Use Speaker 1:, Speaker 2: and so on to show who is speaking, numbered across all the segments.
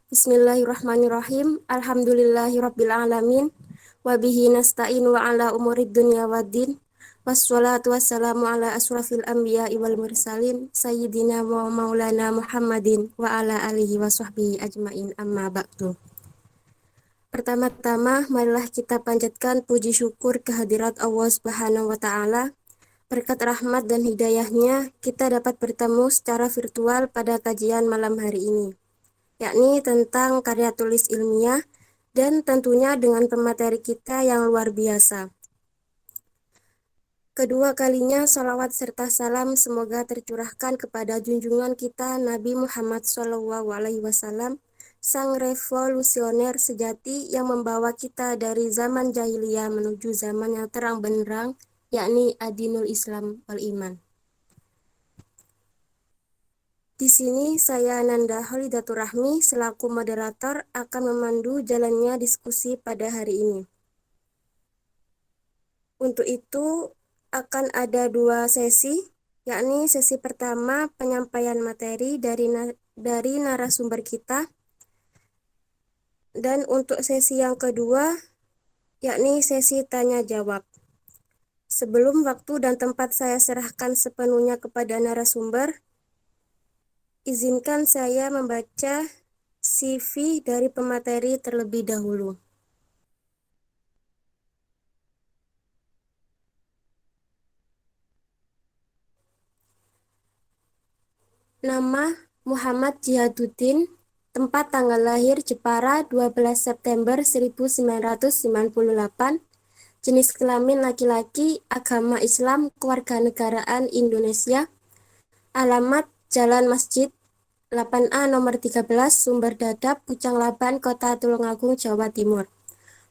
Speaker 1: Bismillahirrahmanirrahim. Alhamdulillahirabbil alamin. Wa bihi nasta'in wa ala umurid dunya waddin. Wassalatu wassalamu ala asrafil anbiya'i wal mursalin sayyidina wa maulana Muhammadin wa ala alihi wa sahbihi ajmain, amma ba'du. Pertama-tama, marilah kita panjatkan puji syukur kehadirat Allah Subhanahu wa taala. Berkat rahmat dan hidayahnya, kita dapat bertemu secara virtual pada kajian malam hari ini, yakni tentang karya tulis ilmiah dan tentunya dengan pemateri kita yang luar biasa. Kedua kalinya salawat serta salam semoga tercurahkan kepada junjungan kita Nabi Muhammad SAW, sang revolusioner sejati yang membawa kita dari zaman jahiliyah menuju zaman yang terang benderang, yakni adinul Islam wal iman. Di sini saya Nanda Holidatur Rahmi selaku moderator akan memandu jalannya diskusi pada hari ini. Untuk itu akan ada dua sesi, yakni sesi pertama penyampaian materi dari narasumber kita, dan untuk sesi yang kedua yakni sesi tanya jawab. Sebelum waktu dan tempat saya serahkan sepenuhnya kepada narasumber, izinkan saya membaca CV dari pemateri terlebih dahulu. Nama Muhammad Jihaduddin, tempat tanggal lahir Jepara 12 September 1998, jenis kelamin laki-laki, agama Islam, kewarganegaraan Indonesia, alamat Jalan Masjid 8A nomor 13, Sumber Dadap, Pucang Laban, Kota Tulungagung, Jawa Timur.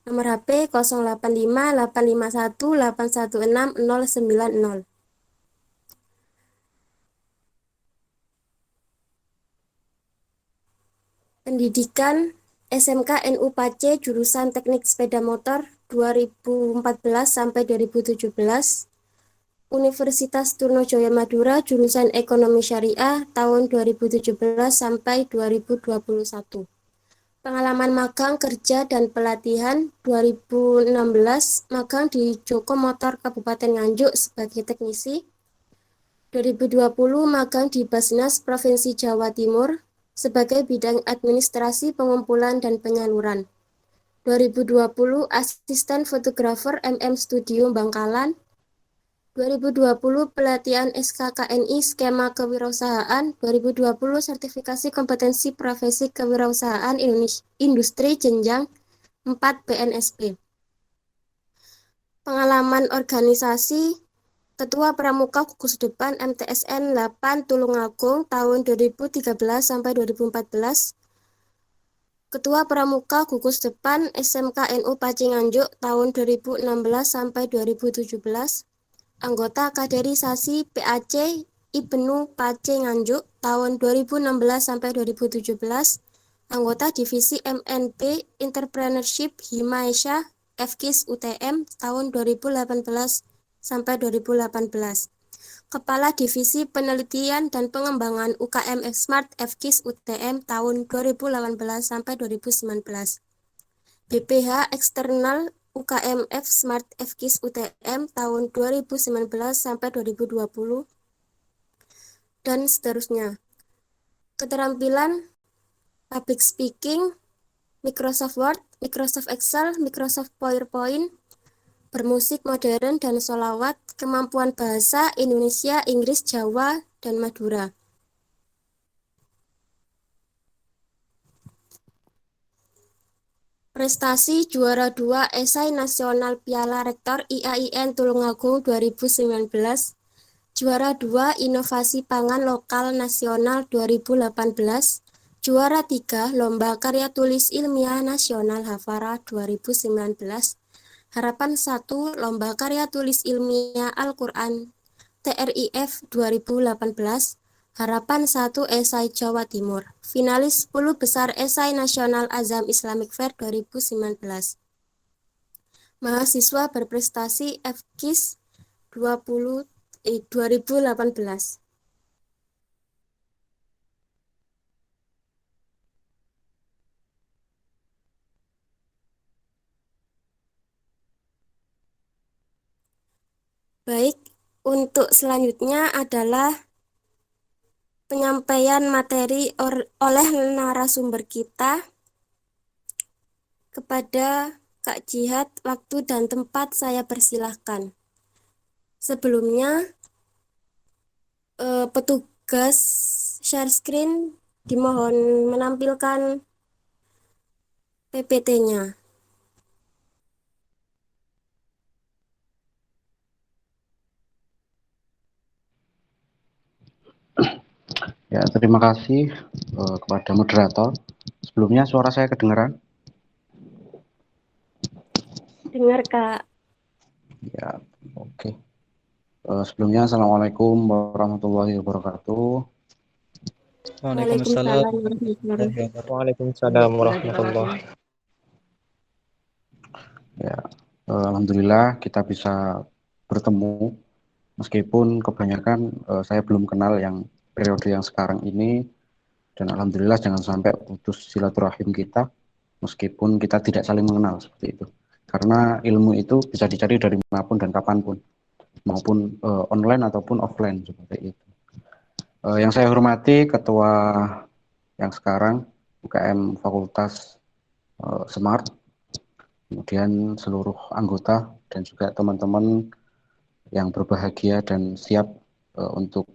Speaker 1: Nomor HP 085 851 816 090. Pendidikan SMK NU Pace jurusan Teknik Sepeda Motor 2014 sampai 2017. Universitas Trunojoyo Madura jurusan Ekonomi Syariah tahun 2017 sampai 2021. Pengalaman magang kerja dan pelatihan 2016 magang di Joko Motor Kabupaten Nganjuk sebagai teknisi. 2020 magang di Basnas Provinsi Jawa Timur sebagai bidang administrasi pengumpulan dan penyaluran. 2020 asisten fotografer Studio Bangkalan. 2020 pelatihan SKKNI skema kewirausahaan. 2020 sertifikasi kompetensi profesi kewirausahaan industri jenjang 4 BNSP. Pengalaman organisasi Ketua Pramuka Gugus Depan MTSN 8 Tulungagung tahun 2013 sampai 2014. Ketua Pramuka Gugus Depan SMK NU Pace Nganjuk tahun 2016 sampai 2017. Anggota kaderisasi PAC Ibnu Pace Nganjuk tahun 2016 sampai 2017. Anggota divisi MNP Entrepreneurship Himaisha FKIS UTM tahun 2018 sampai 2018. Kepala Divisi Penelitian dan Pengembangan UKM Smart FKIS UTM tahun 2018 sampai 2019. BPH Eksternal UKMF Smart FKIS UTM tahun 2019 sampai 2020 dan seterusnya. Keterampilan public speaking, Microsoft Word, Microsoft Excel, Microsoft PowerPoint, bermusik modern dan sholawat, kemampuan bahasa Indonesia, Inggris, Jawa, dan Madura. Prestasi juara 2 esai nasional Piala Rektor IAIN Tulungagung 2019, juara 2 inovasi pangan lokal nasional 2018, juara 3 lomba karya tulis ilmiah nasional Hafara 2019, harapan 1 lomba karya tulis ilmiah Al-Quran TRIF 2018, harapan 1 esai Jawa Timur, finalis 10 besar esai nasional Azam Islamic Fair 2019. Mahasiswa berprestasi FKIS 2018. Baik, untuk selanjutnya adalah penyampaian materi oleh narasumber kita kepada Kak Jihad. Waktu dan tempat saya persilahkan. Sebelumnya, petugas share screen dimohon menampilkan PPT-nya.
Speaker 2: Ya, terima kasih kepada moderator. Sebelumnya suara saya kedengaran?
Speaker 1: Dengar, Kak.
Speaker 2: Ya, oke. Sebelumnya, Assalamualaikum warahmatullahi wabarakatuh.
Speaker 3: Waalaikumsalam
Speaker 1: Waalaikumsalam warahmatullahi
Speaker 3: warahmatullahi wabarakatuh. Waalaikumsalam warahmatullahi.
Speaker 2: Ya, alhamdulillah kita bisa bertemu meskipun kebanyakan saya belum kenal yang periode yang sekarang ini, dan alhamdulillah jangan sampai putus silaturahim kita meskipun kita tidak saling mengenal seperti itu. Karena ilmu itu bisa dicari dari manapun dan kapanpun, maupun online ataupun offline seperti itu. Yang saya hormati Ketua yang sekarang UKM Fakultas Smart, kemudian seluruh anggota dan juga teman-teman yang berbahagia dan siap untuk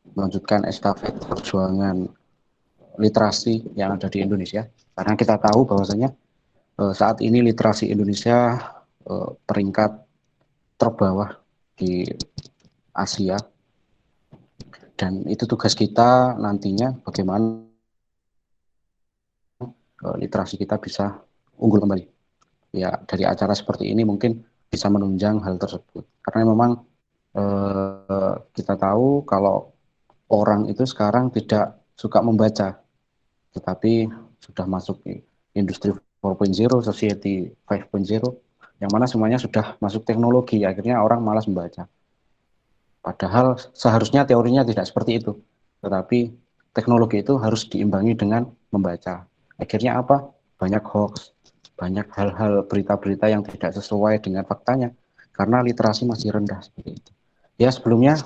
Speaker 2: melanjutkan estafet perjuangan literasi yang ada di Indonesia. Karena kita tahu bahwasanya saat ini literasi Indonesia peringkat terbawah di Asia, dan itu tugas kita nantinya bagaimana literasi kita bisa unggul kembali. Ya, dari acara seperti ini mungkin bisa menunjang hal tersebut. Karena memang kita tahu kalau orang itu sekarang tidak suka membaca, tetapi sudah masuk di industri 4.0, society 5.0, yang mana semuanya sudah masuk teknologi, akhirnya orang malas membaca. Padahal seharusnya teorinya tidak seperti itu, tetapi teknologi itu harus diimbangi dengan membaca. Akhirnya apa? Banyak hoax, banyak hal-hal berita-berita yang tidak sesuai dengan faktanya, karena literasi masih rendah seperti itu. Ya, sebelumnya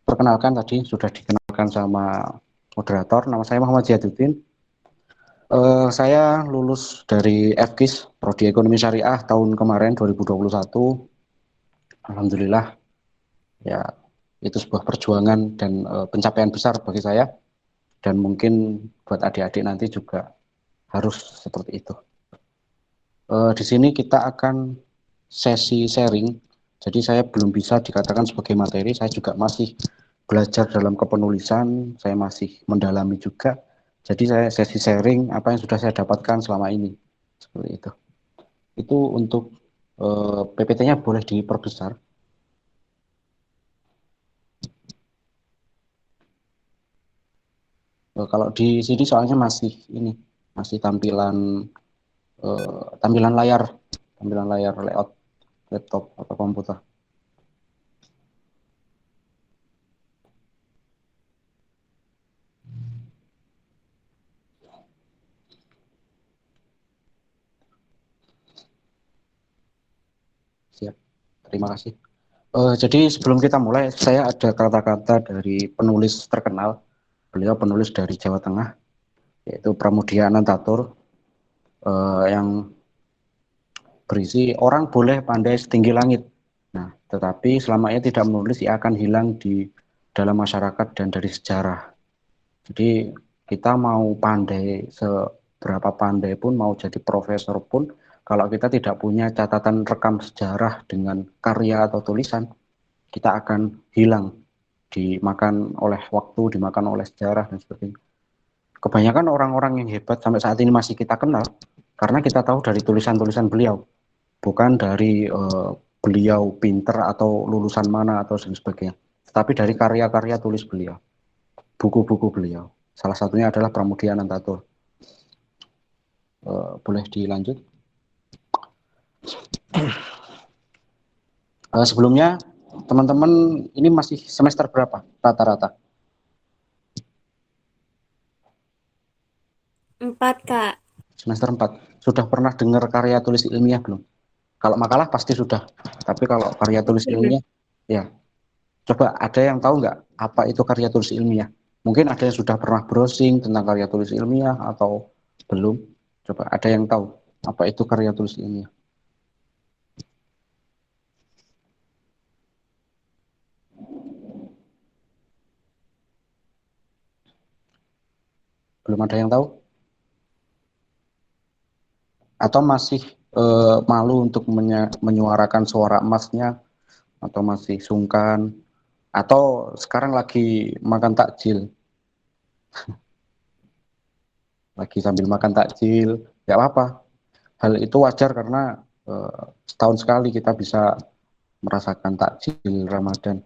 Speaker 2: perkenalkan, tadi sudah dikenalkan sama moderator, nama saya Muhammad Ziaduddin. Saya lulus dari FKIS, Prodi Ekonomi Syariah tahun kemarin 2021. Alhamdulillah, ya itu sebuah perjuangan dan pencapaian besar bagi saya, dan mungkin buat adik-adik nanti juga harus seperti itu. Di sini kita akan sesi sharing, jadi saya belum bisa dikatakan sebagai materi, saya juga masih belajar dalam kepenulisan, saya masih mendalami juga. Jadi saya sesi sharing apa yang sudah saya dapatkan selama ini, seperti itu. Itu untuk PPT-nya boleh diperbesar. Kalau di sini soalnya masih ini, masih tampilan layar layout laptop atau komputer. Siap, terima kasih. Jadi sebelum kita mulai, saya ada kata-kata dari penulis terkenal. Beliau penulis dari Jawa Tengah, yaitu Pramudia Anantatur, yang berisi orang boleh pandai setinggi langit. Nah, tetapi selama ia tidak menulis, ia akan hilang di dalam masyarakat dan dari sejarah. Jadi kita mau pandai, seberapa pandai pun, mau jadi profesor pun, kalau kita tidak punya catatan rekam sejarah dengan karya atau tulisan, kita akan hilang, dimakan oleh waktu, dimakan oleh sejarah dan sebagainya. Kebanyakan orang-orang yang hebat sampai saat ini masih kita kenal karena kita tahu dari tulisan-tulisan beliau, bukan dari beliau pinter atau lulusan mana atau sebagainya, tetapi dari karya-karya tulis beliau, buku-buku beliau. Salah satunya adalah Pramudia Anantatur. Boleh dilanjut. Sebelumnya, teman-teman ini masih semester berapa rata-rata?
Speaker 1: 4, Kak.
Speaker 2: Semester 4. Sudah pernah dengar karya tulis ilmiah belum? Kalau makalah pasti sudah, tapi kalau karya tulis ilmiah Ya, coba ada yang tahu nggak apa itu karya tulis ilmiah? Mungkin ada yang sudah pernah browsing tentang karya tulis ilmiah atau belum? Coba ada yang tahu apa itu karya tulis ilmiah? Belum ada yang tahu? Atau masih malu untuk menyuarakan suara emasnya? Atau masih sungkan? Atau sekarang lagi makan takjil? Lagi sambil makan takjil? Ya apa? Hal itu wajar karena setahun sekali kita bisa merasakan takjil Ramadan.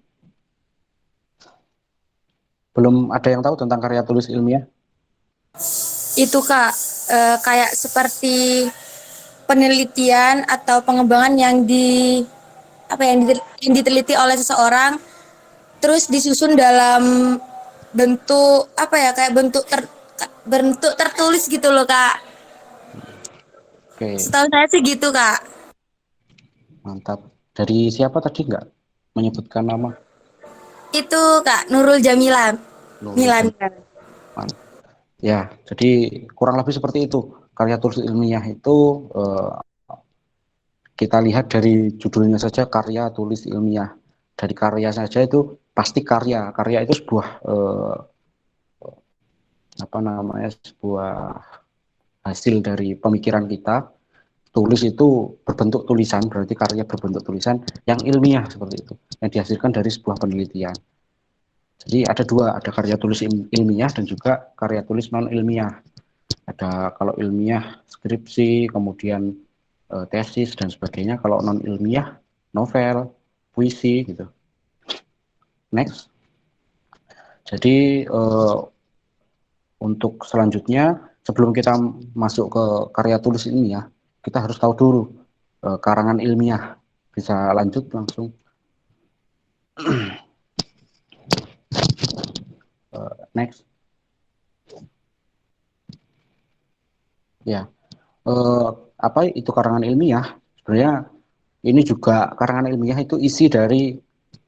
Speaker 2: Belum ada yang tahu tentang karya tulis ilmiah?
Speaker 4: Itu Kak, kayak seperti penelitian atau pengembangan yang yang diteliti oleh seseorang terus disusun dalam bentuk kayak bentuk tertulis gitu loh Kak.
Speaker 2: Oke,
Speaker 4: Setahu saya sih gitu Kak.
Speaker 2: mantap. Dari siapa tadi nggak menyebutkan nama?
Speaker 4: Itu Kak Nurul Jamila.
Speaker 2: Nurul
Speaker 4: Milan.
Speaker 2: Jaman. Ya, jadi kurang lebih seperti itu. Karya tulis ilmiah itu kita lihat dari judulnya saja, karya tulis ilmiah. Dari karya saja itu pasti karya. Karya itu sebuah apa namanya, sebuah hasil dari pemikiran kita. Tulis itu berbentuk tulisan, berarti karya berbentuk tulisan yang ilmiah seperti itu, yang dihasilkan dari sebuah penelitian. Jadi ada dua, ada karya tulis ilmiah dan juga karya tulis non ilmiah. Ada kalau ilmiah skripsi, kemudian tesis dan sebagainya. Kalau non ilmiah novel, puisi gitu. Next. Jadi untuk selanjutnya, sebelum kita masuk ke karya tulis ilmiah, kita harus tahu dulu karangan ilmiah. Bisa lanjut langsung. Next. Ya, apa itu karangan ilmiah? Sebenarnya ini juga karangan ilmiah itu isi dari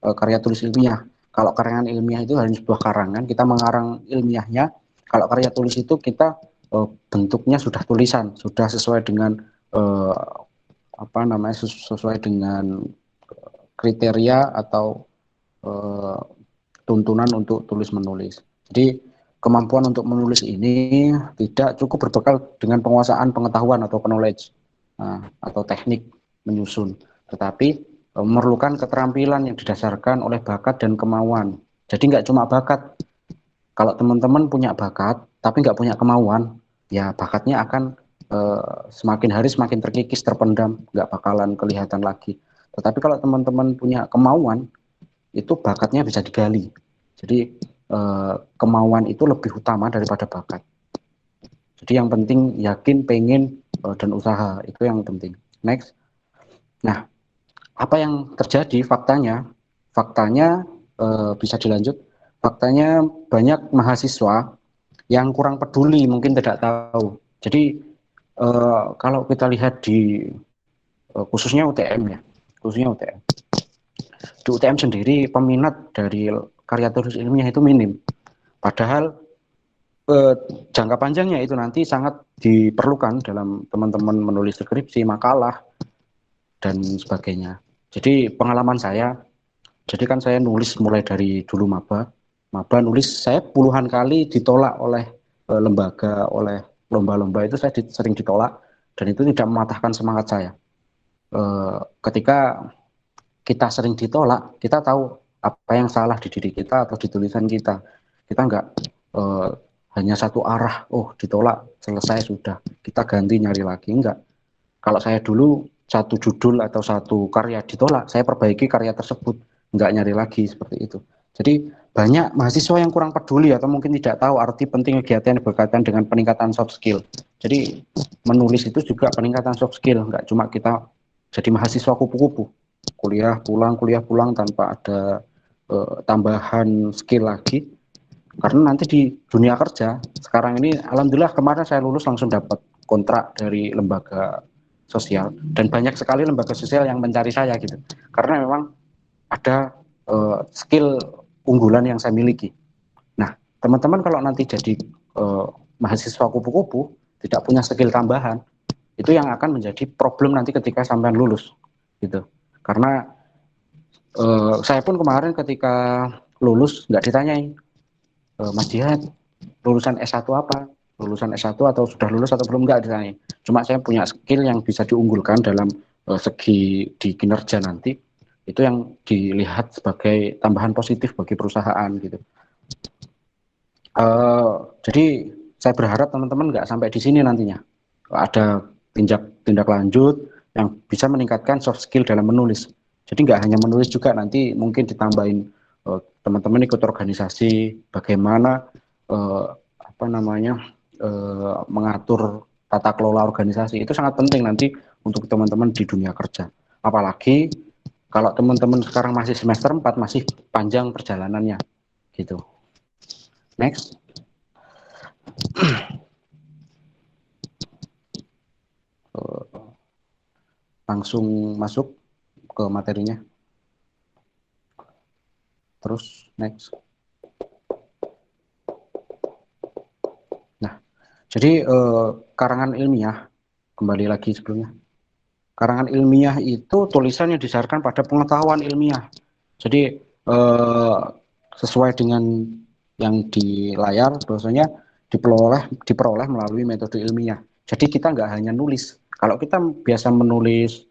Speaker 2: karya tulis ilmiah. Kalau karangan ilmiah itu hanya sebuah karangan, kita mengarang ilmiahnya. Kalau karya tulis itu kita bentuknya sudah tulisan, sudah sesuai dengan eh, apa namanya, sesuai dengan kriteria atau eh, tuntunan untuk tulis menulis. Jadi kemampuan untuk menulis ini tidak cukup berbekal dengan penguasaan pengetahuan atau knowledge atau teknik menyusun, tetapi memerlukan keterampilan yang didasarkan oleh bakat dan kemauan. Jadi nggak cuma bakat. Kalau teman-teman punya bakat tapi nggak punya kemauan, ya bakatnya akan semakin hari semakin terkikis, terpendam, nggak bakalan kelihatan lagi. Tetapi kalau teman-teman punya kemauan, itu bakatnya bisa digali. Jadi kemauan itu lebih utama daripada bakat. Jadi yang penting yakin, pengen, dan usaha, itu yang penting. Next. Nah, apa yang terjadi faktanya? Faktanya bisa dilanjut. Faktanya banyak mahasiswa yang kurang peduli, mungkin tidak tahu. Jadi kalau kita lihat di khususnya UTM ya, khususnya UTM. Di UTM sendiri peminat dari karya tulis ilmiah itu minim. Padahal jangka panjangnya itu nanti sangat diperlukan dalam teman-teman menulis skripsi, makalah, dan sebagainya. Jadi pengalaman saya, jadi kan saya nulis mulai dari dulu maba nulis, saya puluhan kali ditolak oleh lembaga, oleh lomba-lomba itu saya sering ditolak, dan itu tidak mematahkan semangat saya. Ketika kita sering ditolak, kita tahu apa yang salah di diri kita atau di tulisan kita. Kita nggak hanya satu arah, oh ditolak, selesai sudah, kita ganti nyari lagi, enggak. Kalau saya dulu satu judul atau satu karya ditolak, saya perbaiki karya tersebut, enggak nyari lagi seperti itu. Jadi banyak mahasiswa yang kurang peduli atau mungkin tidak tahu arti penting kegiatan yang berkaitan dengan peningkatan soft skill. Jadi menulis itu juga peningkatan soft skill, enggak cuma kita jadi mahasiswa kupu-kupu, kuliah pulang tanpa ada tambahan skill lagi. Karena nanti di dunia kerja sekarang ini, alhamdulillah kemarin saya lulus langsung dapat kontrak dari lembaga sosial, dan banyak sekali lembaga sosial yang mencari saya gitu, karena memang ada skill unggulan yang saya miliki. Nah, teman-teman kalau nanti jadi mahasiswa kupu-kupu, tidak punya skill tambahan, itu yang akan menjadi problem nanti ketika sampai lulus, gitu. Karena saya pun kemarin ketika lulus nggak ditanyain, Mas Jihad, lulusan S1 apa? Lulusan S1 atau sudah lulus atau belum, nggak ditanyain. Cuma saya punya skill yang bisa diunggulkan dalam segi di kinerja nanti, itu yang dilihat sebagai tambahan positif bagi perusahaan gitu. Jadi saya berharap teman-teman nggak sampai di sini nantinya. Ada tindak lanjut yang bisa meningkatkan soft skill dalam menulis. Jadi nggak hanya menulis juga, nanti mungkin ditambahin teman-teman ikut organisasi, bagaimana mengatur tata kelola organisasi. Itu sangat penting nanti untuk teman-teman di dunia kerja. Apalagi kalau teman-teman sekarang masih semester 4, masih panjang perjalanannya gitu. Next. Langsung masuk ke materinya. Terus next. Nah, jadi karangan ilmiah, kembali lagi sebelumnya. Karangan ilmiah itu tulisan yang didasarkan pada pengetahuan ilmiah. Jadi sesuai dengan yang di layar, bahwasanya diperoleh melalui metode ilmiah. Jadi kita nggak hanya nulis. Kalau kita biasa menulis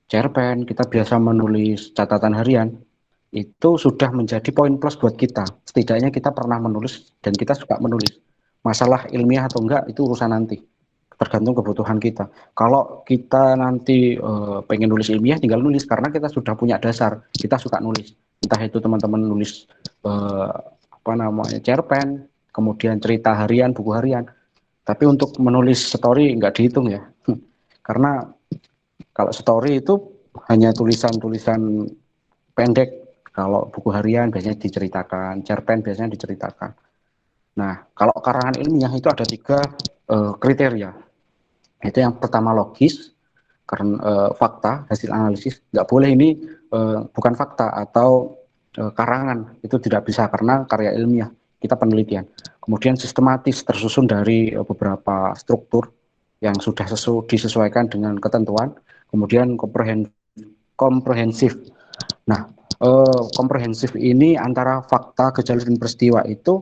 Speaker 2: cerpen, kita biasa menulis catatan harian, itu sudah menjadi poin plus buat kita. Setidaknya kita pernah menulis dan kita suka menulis. Masalah ilmiah atau enggak itu urusan nanti, tergantung kebutuhan kita. Kalau kita nanti pengen nulis ilmiah, tinggal nulis karena kita sudah punya dasar, kita suka nulis. Entah itu teman-teman nulis cerpen, kemudian cerita harian, buku harian. Tapi untuk menulis story nggak dihitung ya, karena kalau story itu hanya tulisan-tulisan pendek. Kalau buku harian biasanya diceritakan, cerpen biasanya diceritakan. Nah, kalau karangan ilmiah itu ada 3 kriteria. Itu yang pertama logis, karena fakta, hasil analisis. Nggak boleh ini bukan fakta atau karangan, itu tidak bisa karena karya ilmiah, kita penelitian. Kemudian sistematis, tersusun dari beberapa struktur yang sudah disesuaikan dengan ketentuan. Kemudian komprehensif. Nah, komprehensif ini antara fakta, gejala, dan peristiwa itu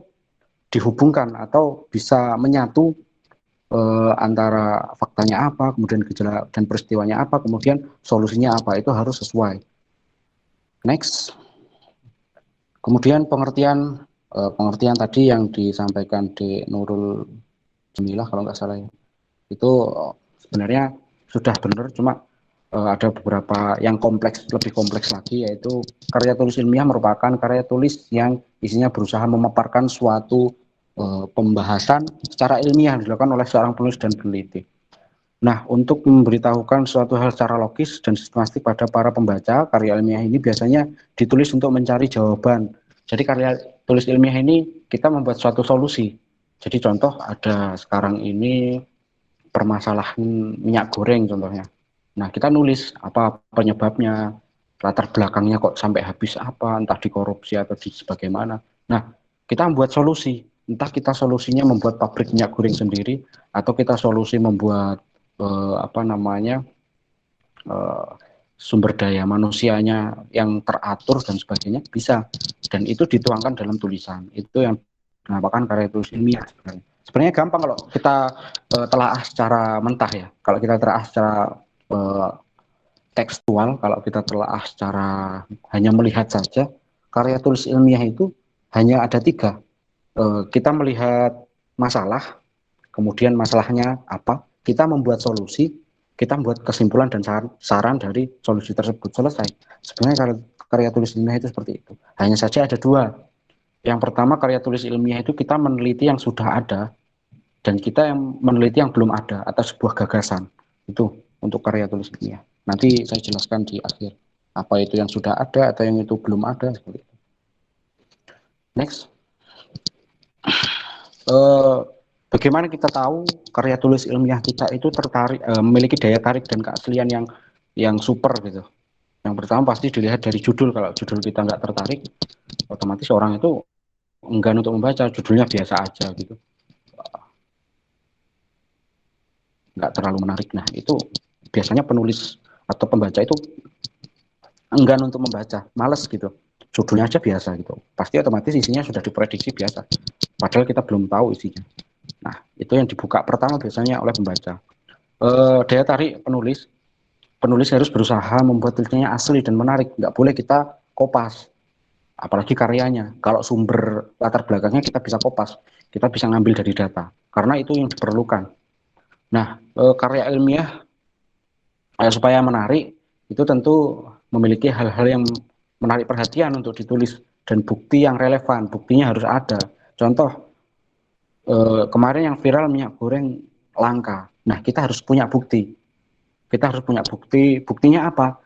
Speaker 2: dihubungkan atau bisa menyatu antara faktanya apa, kemudian gejala dan peristiwanya apa, kemudian solusinya apa, itu harus sesuai. Next. Kemudian pengertian tadi yang disampaikan di Nurul Jamilah kalau nggak salah ya, itu sebenarnya sudah benar, cuma ada beberapa yang lebih kompleks lagi, yaitu karya tulis ilmiah merupakan karya tulis yang isinya berusaha memaparkan suatu pembahasan secara ilmiah yang dilakukan oleh seorang penulis dan peneliti. Nah, untuk memberitahukan suatu hal secara logis dan sistematik pada para pembaca, karya ilmiah ini biasanya ditulis untuk mencari jawaban. Jadi karya tulis ilmiah ini kita membuat suatu solusi. Jadi contoh ada sekarang ini permasalahan minyak goreng contohnya. Nah, kita nulis apa penyebabnya, latar belakangnya kok sampai habis apa, entah dikorupsi atau di sebagaimana. Nah, kita membuat solusi. Entah kita solusinya membuat pabrik minyak goreng sendiri, atau kita solusi membuat sumber daya manusianya yang teratur dan sebagainya, bisa. Dan itu dituangkan dalam tulisan. Itu yang dinamakan karya tulis ilmiah sebenarnya. Sebenarnya gampang kalau kita telaah secara mentah ya. Kalau kita telaah secara tekstual, kalau kita telaah secara hanya melihat saja, karya tulis ilmiah itu hanya ada 3. Kita melihat masalah, kemudian masalahnya apa, kita membuat solusi, kita membuat kesimpulan dan saran dari solusi tersebut, selesai. Sebenarnya karya tulis ilmiah itu seperti itu. Hanya saja ada 2. Yang pertama, karya tulis ilmiah itu kita meneliti yang sudah ada, dan kita yang meneliti yang belum ada, atau sebuah gagasan. Itu untuk karya tulis ilmiah. Nanti saya jelaskan di akhir, apa itu yang sudah ada atau yang itu belum ada, seperti itu. Next. Bagaimana kita tahu karya tulis ilmiah kita itu memiliki daya tarik dan keaslian yang super gitu. Yang pertama pasti dilihat dari judul. Kalau judul kita nggak tertarik, otomatis orang itu enggan untuk membaca. Judulnya biasa aja gitu, nggak terlalu menarik. Nah itu biasanya penulis atau pembaca itu enggan untuk membaca, males gitu. Judulnya aja biasa gitu, pasti otomatis isinya sudah diprediksi biasa, padahal kita belum tahu isinya. Nah itu yang dibuka pertama biasanya oleh pembaca. Daya tarik penulis. Penulis harus berusaha membuat tulisannya asli dan menarik, nggak boleh kita kopas, apalagi karyanya. Kalau sumber latar belakangnya kita bisa kopas, kita bisa ngambil dari data, karena itu yang diperlukan. Nah, karya ilmiah supaya menarik itu tentu memiliki hal-hal yang menarik perhatian untuk ditulis dan bukti yang relevan. Buktinya harus ada. Contoh, kemarin yang viral minyak goreng langka. Nah, kita harus punya bukti. Kita harus punya bukti. Buktinya apa?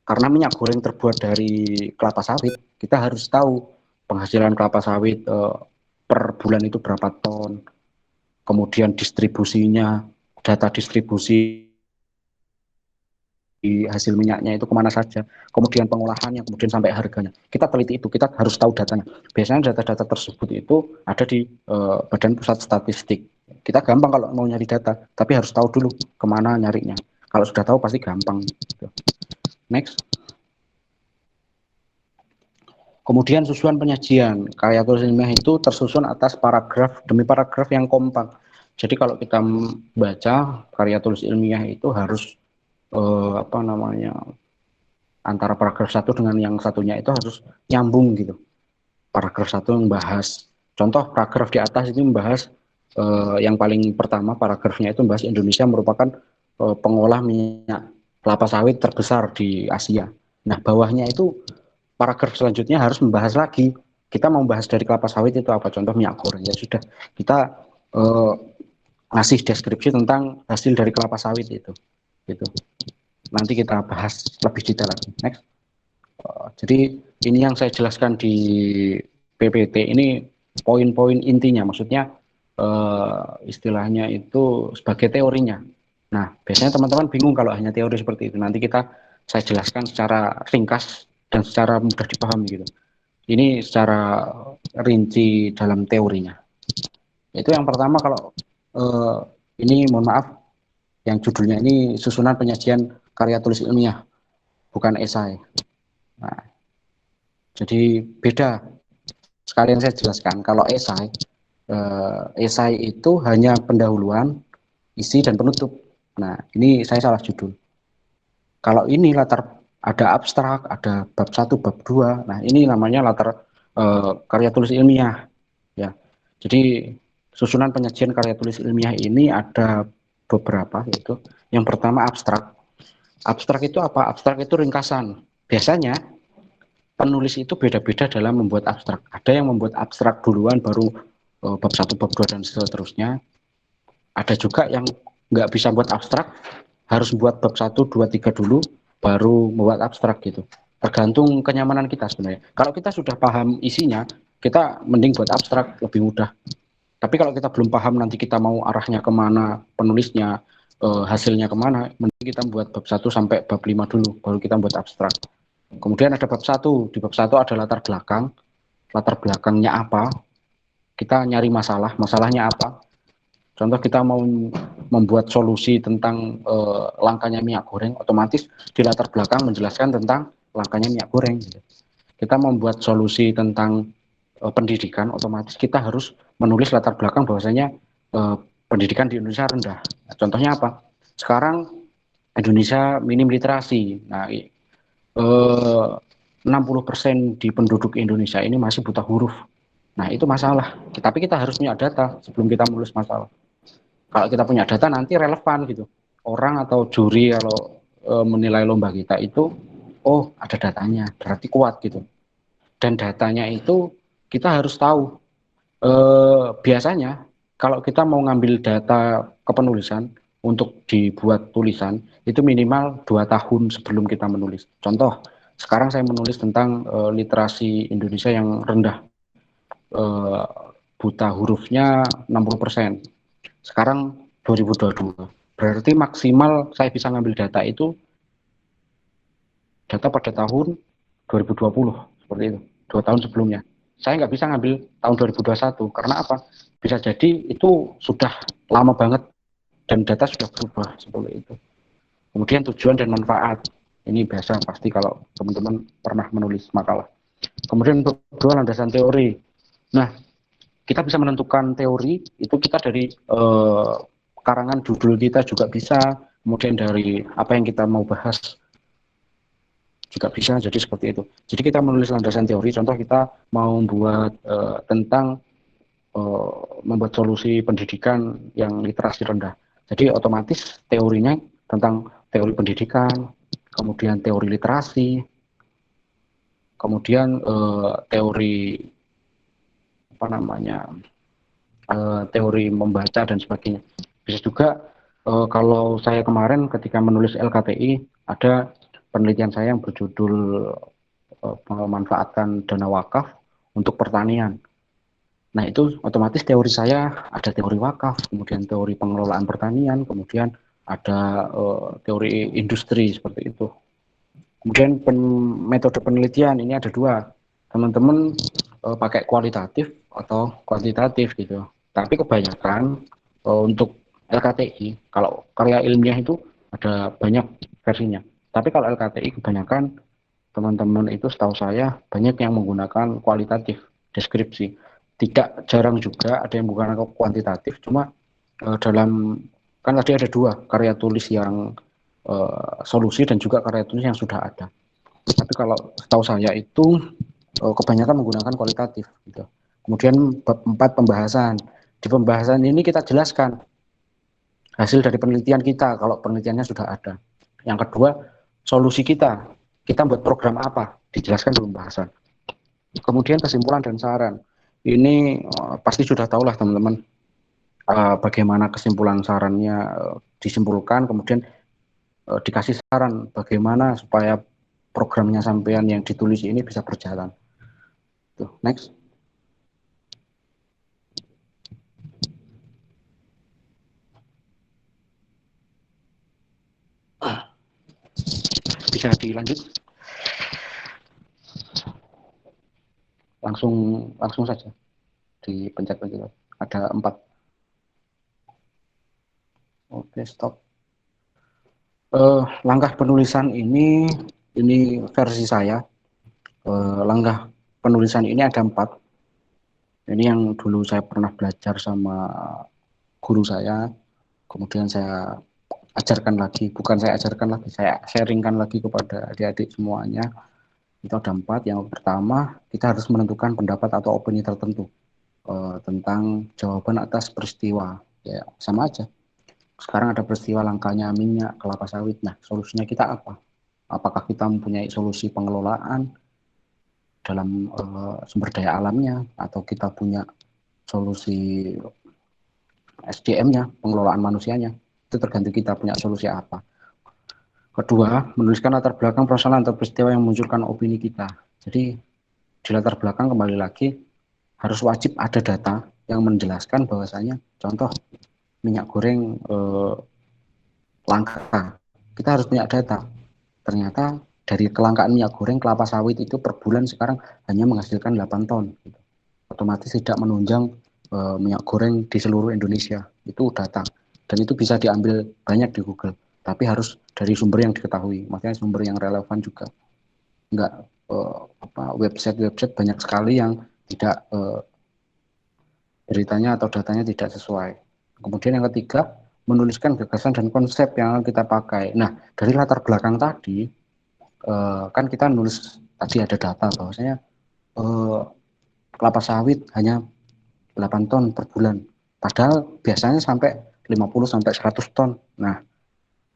Speaker 2: Karena minyak goreng terbuat dari kelapa sawit, kita harus tahu penghasilan kelapa sawit per bulan itu berapa ton, kemudian distribusinya, data distribusi hasil minyaknya itu kemana saja, kemudian pengolahannya, kemudian sampai harganya. Kita teliti itu, kita harus tahu datanya. Biasanya data-data tersebut itu ada di Badan Pusat Statistik. Kita gampang kalau mau nyari data, tapi harus tahu dulu kemana nyarinya. Kalau sudah tahu pasti gampang. Next. Kemudian susunan penyajian. Karya tulis ilmiah itu tersusun atas paragraf demi paragraf yang kompak. Jadi kalau kita baca karya tulis ilmiah itu harus antara paragraf satu dengan yang satunya itu harus nyambung gitu. Paragraf satu membahas, contoh paragraf di atas itu membahas yang paling pertama paragrafnya itu membahas Indonesia merupakan pengolah minyak kelapa sawit terbesar di Asia. Nah bawahnya itu paragraf selanjutnya harus membahas lagi, kita mau bahas dari kelapa sawit itu apa, contoh minyak goreng, ya sudah kita ngasih deskripsi tentang hasil dari kelapa sawit itu gitu. Nanti kita bahas lebih detail lagi. Next. Jadi ini yang saya jelaskan di PPT ini poin-poin intinya, maksudnya istilahnya itu sebagai teorinya. Nah biasanya teman-teman bingung kalau hanya teori seperti itu. Nanti saya jelaskan secara ringkas dan secara mudah dipahami gitu. Ini secara rinci dalam teorinya. Itu yang pertama. Kalau ini mohon maaf, yang judulnya ini susunan penyajian karya tulis ilmiah, bukan esai. Nah, jadi beda. Sekalian saya jelaskan, kalau esai itu hanya pendahuluan, isi dan penutup. Nah, ini saya salah judul. Kalau ini ada abstrak, ada bab 1, bab 2. Nah, ini namanya latar karya tulis ilmiah ya. Jadi susunan penyajian karya tulis ilmiah ini ada beberapa, yaitu yang pertama abstrak. Abstrak itu apa? Abstrak itu ringkasan. Biasanya penulis itu beda-beda dalam membuat abstrak. Ada yang membuat abstrak duluan baru bab 1, bab 2 dan seterusnya. Ada juga yang nggak bisa buat abstrak, harus buat bab 1, 2, 3 dulu baru membuat abstrak gitu. Tergantung kenyamanan kita sebenarnya. Kalau kita sudah paham isinya, kita mending buat abstrak, lebih mudah. Tapi kalau kita belum paham nanti kita mau arahnya kemana, penulisnya, hasilnya kemana, mending kita buat bab 1 sampai bab 5 dulu, baru kita buat abstrak. Kemudian ada bab 1, di bab 1 ada latar belakang. Latar belakangnya apa? Kita nyari masalahnya apa? Contoh kita mau membuat solusi tentang langkanya minyak goreng, otomatis di latar belakang menjelaskan tentang langkanya minyak goreng. Kita membuat solusi tentang pendidikan, otomatis kita harus menulis latar belakang bahwasanya pendidikan di Indonesia rendah. Nah, contohnya apa? Sekarang Indonesia minim literasi. Nah, 60% di penduduk Indonesia ini masih buta huruf. Nah, itu masalah. Tapi kita harus punya data sebelum kita menulis masalah. Kalau kita punya data nanti relevan gitu. Orang atau juri kalau menilai lomba kita itu, oh ada datanya, berarti kuat gitu. Dan datanya itu kita harus tahu. Biasanya kalau kita mau ngambil data kepenulisan untuk dibuat tulisan, itu minimal 2 tahun sebelum kita menulis. Contoh, sekarang saya menulis tentang literasi Indonesia yang rendah. Buta hurufnya 60%. Sekarang 2022. Berarti maksimal saya bisa ngambil data itu data pada tahun 2020 seperti itu, 2 tahun sebelumnya. Saya nggak bisa ngambil tahun 2021 karena apa? Bisa jadi itu sudah lama banget dan data sudah berubah seperti itu. Kemudian tujuan dan manfaat, ini biasa pasti kalau teman-teman pernah menulis makalah. Kemudian untuk dua, landasan teori. Nah, kita bisa menentukan teori itu kita dari karangan judul kita juga bisa, kemudian dari apa yang kita mau bahas juga bisa, jadi seperti itu. Jadi kita menulis landasan teori, contoh kita mau membuat tentang membuat solusi pendidikan yang literasi rendah. Jadi otomatis teorinya tentang teori pendidikan, kemudian teori literasi, kemudian teori apa namanya, teori membaca dan sebagainya. Bisa juga kalau saya kemarin ketika menulis LKTI ada penelitian saya yang berjudul memanfaatkan dana wakaf untuk pertanian. Nah itu otomatis teori saya ada teori wakaf, kemudian teori pengelolaan pertanian, kemudian ada teori industri seperti itu. Kemudian metode penelitian ini ada dua, teman-teman pakai kualitatif atau kuantitatif gitu. Tapi kebanyakan untuk LKTI, kalau karya ilmiah itu ada banyak versinya. Tapi kalau LKTI kebanyakan teman-teman itu setahu saya banyak yang menggunakan kualitatif deskripsi. Tidak jarang juga ada yang menggunakan kuantitatif, cuma dalam kan tadi ada dua, karya tulis yang solusi dan juga karya tulis yang sudah ada. Tapi kalau setahu saya itu kebanyakan menggunakan kualitatif gitu. Kemudian bab 4 pembahasan. Di pembahasan ini kita jelaskan hasil dari penelitian kita kalau penelitiannya sudah ada. Yang kedua, solusi kita. Kita buat program apa? Dijelaskan di pembahasan. Kemudian kesimpulan dan saran. Ini pasti sudah tahu lah teman-teman bagaimana kesimpulan sarannya disimpulkan, kemudian dikasih saran bagaimana supaya programnya sampean yang ditulis ini bisa berjalan. Tuh, next. Bisa dilanjut. Langsung saja dipencet-pencet. Ada 4. Oke, stop. Langkah penulisan ini versi saya. Langkah penulisan ini ada 4. Ini yang dulu saya pernah belajar sama guru saya, kemudian saya ajarkan lagi, bukan saya ajarkan lagi, saya sharingkan lagi kepada adik-adik semuanya. Itu ada 4. Yang pertama, kita harus menentukan pendapat atau opini tertentu tentang jawaban atas peristiwa. Ya, sama aja. Sekarang ada peristiwa langkanya minyak kelapa sawit. Nah, solusinya kita apa? Apakah kita mempunyai solusi pengelolaan dalam sumber daya alamnya, atau kita punya solusi SDM-nya, pengelolaan manusianya? Itu tergantung kita punya solusi apa. Kedua, menuliskan latar belakang persoalan atau peristiwa yang memunculkan opini kita. Jadi di latar belakang kembali lagi harus wajib ada data yang menjelaskan bahwasanya contoh minyak goreng langka. Kita harus punya data. Ternyata dari kelangkaan minyak goreng kelapa sawit itu per bulan sekarang hanya menghasilkan 8 ton. Otomatis tidak menunjang minyak goreng di seluruh Indonesia. Itu data. Dan itu bisa diambil banyak di Google. Tapi harus dari sumber yang diketahui, makanya sumber yang relevan juga. Enggak website banyak sekali yang tidak beritanya atau datanya tidak sesuai. Kemudian yang ketiga, menuliskan gagasan dan konsep yang akan kita pakai. Nah, dari latar belakang tadi kan kita nulis tadi ada data bahwasanya kelapa sawit hanya 8 ton per bulan. Padahal biasanya sampai 50 sampai 100 ton. Nah,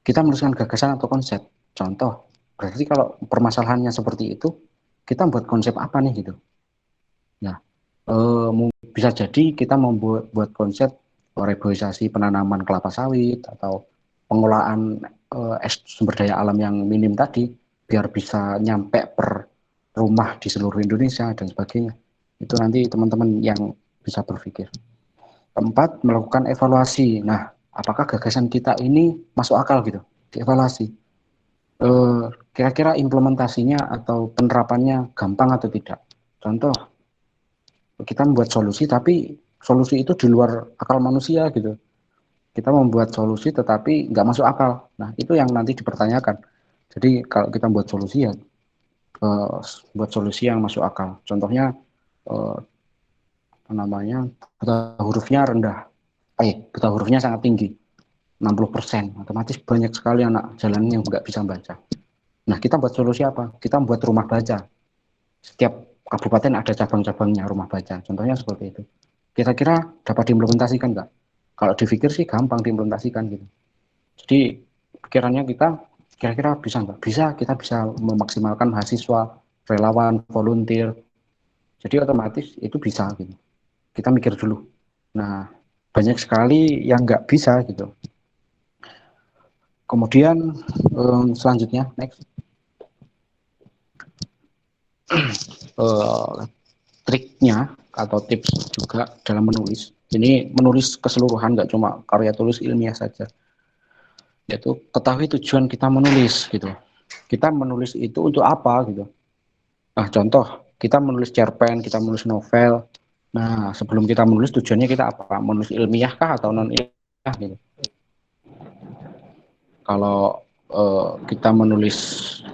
Speaker 2: kita menuliskan gagasan atau konsep. Contoh, berarti kalau permasalahannya seperti itu, kita buat konsep apa nih gitu. Nah, bisa jadi kita membuat konsep reboisasi penanaman kelapa sawit atau pengolahan sumber daya alam yang minim tadi, biar bisa nyampe per rumah di seluruh Indonesia dan sebagainya. Itu nanti teman-teman yang bisa berpikir. Keempat, melakukan evaluasi. Nah, apakah gagasan kita ini masuk akal gitu, dievaluasi. kira-kira implementasinya atau penerapannya gampang atau tidak. Contoh, kita membuat solusi tapi solusi itu di luar akal manusia gitu. Kita membuat solusi tetapi nggak masuk akal. Nah, itu yang nanti dipertanyakan. Jadi kalau kita buat solusi ya buat solusi yang masuk akal. Contohnya apa namanya, buta hurufnya rendah, buta hurufnya sangat tinggi, 60%, otomatis banyak sekali anak jalanan yang nggak bisa baca. Nah, kita buat solusi apa? Kita buat rumah baca. Setiap kabupaten ada cabang-cabangnya rumah baca. Contohnya seperti itu. Kira-kira dapat diimplementasikan nggak? Kalau dipikir sih gampang diimplementasikan gitu. Jadi pikirannya kita kira-kira bisa nggak? Bisa, kita bisa memaksimalkan mahasiswa, relawan, volunteer. Jadi otomatis itu bisa gitu. Kita mikir dulu. Nah, banyak sekali yang nggak bisa gitu. Kemudian selanjutnya, next. Triknya atau tips juga dalam menulis. Ini menulis keseluruhan, nggak cuma karya tulis ilmiah saja. Yaitu ketahui tujuan kita menulis gitu. Kita menulis itu untuk apa gitu. Nah, contoh, kita menulis cerpen, kita menulis novel. Nah, sebelum kita menulis tujuannya kita apa? Menulis ilmiah kah atau non ilmiah gitu. Kalau kita menulis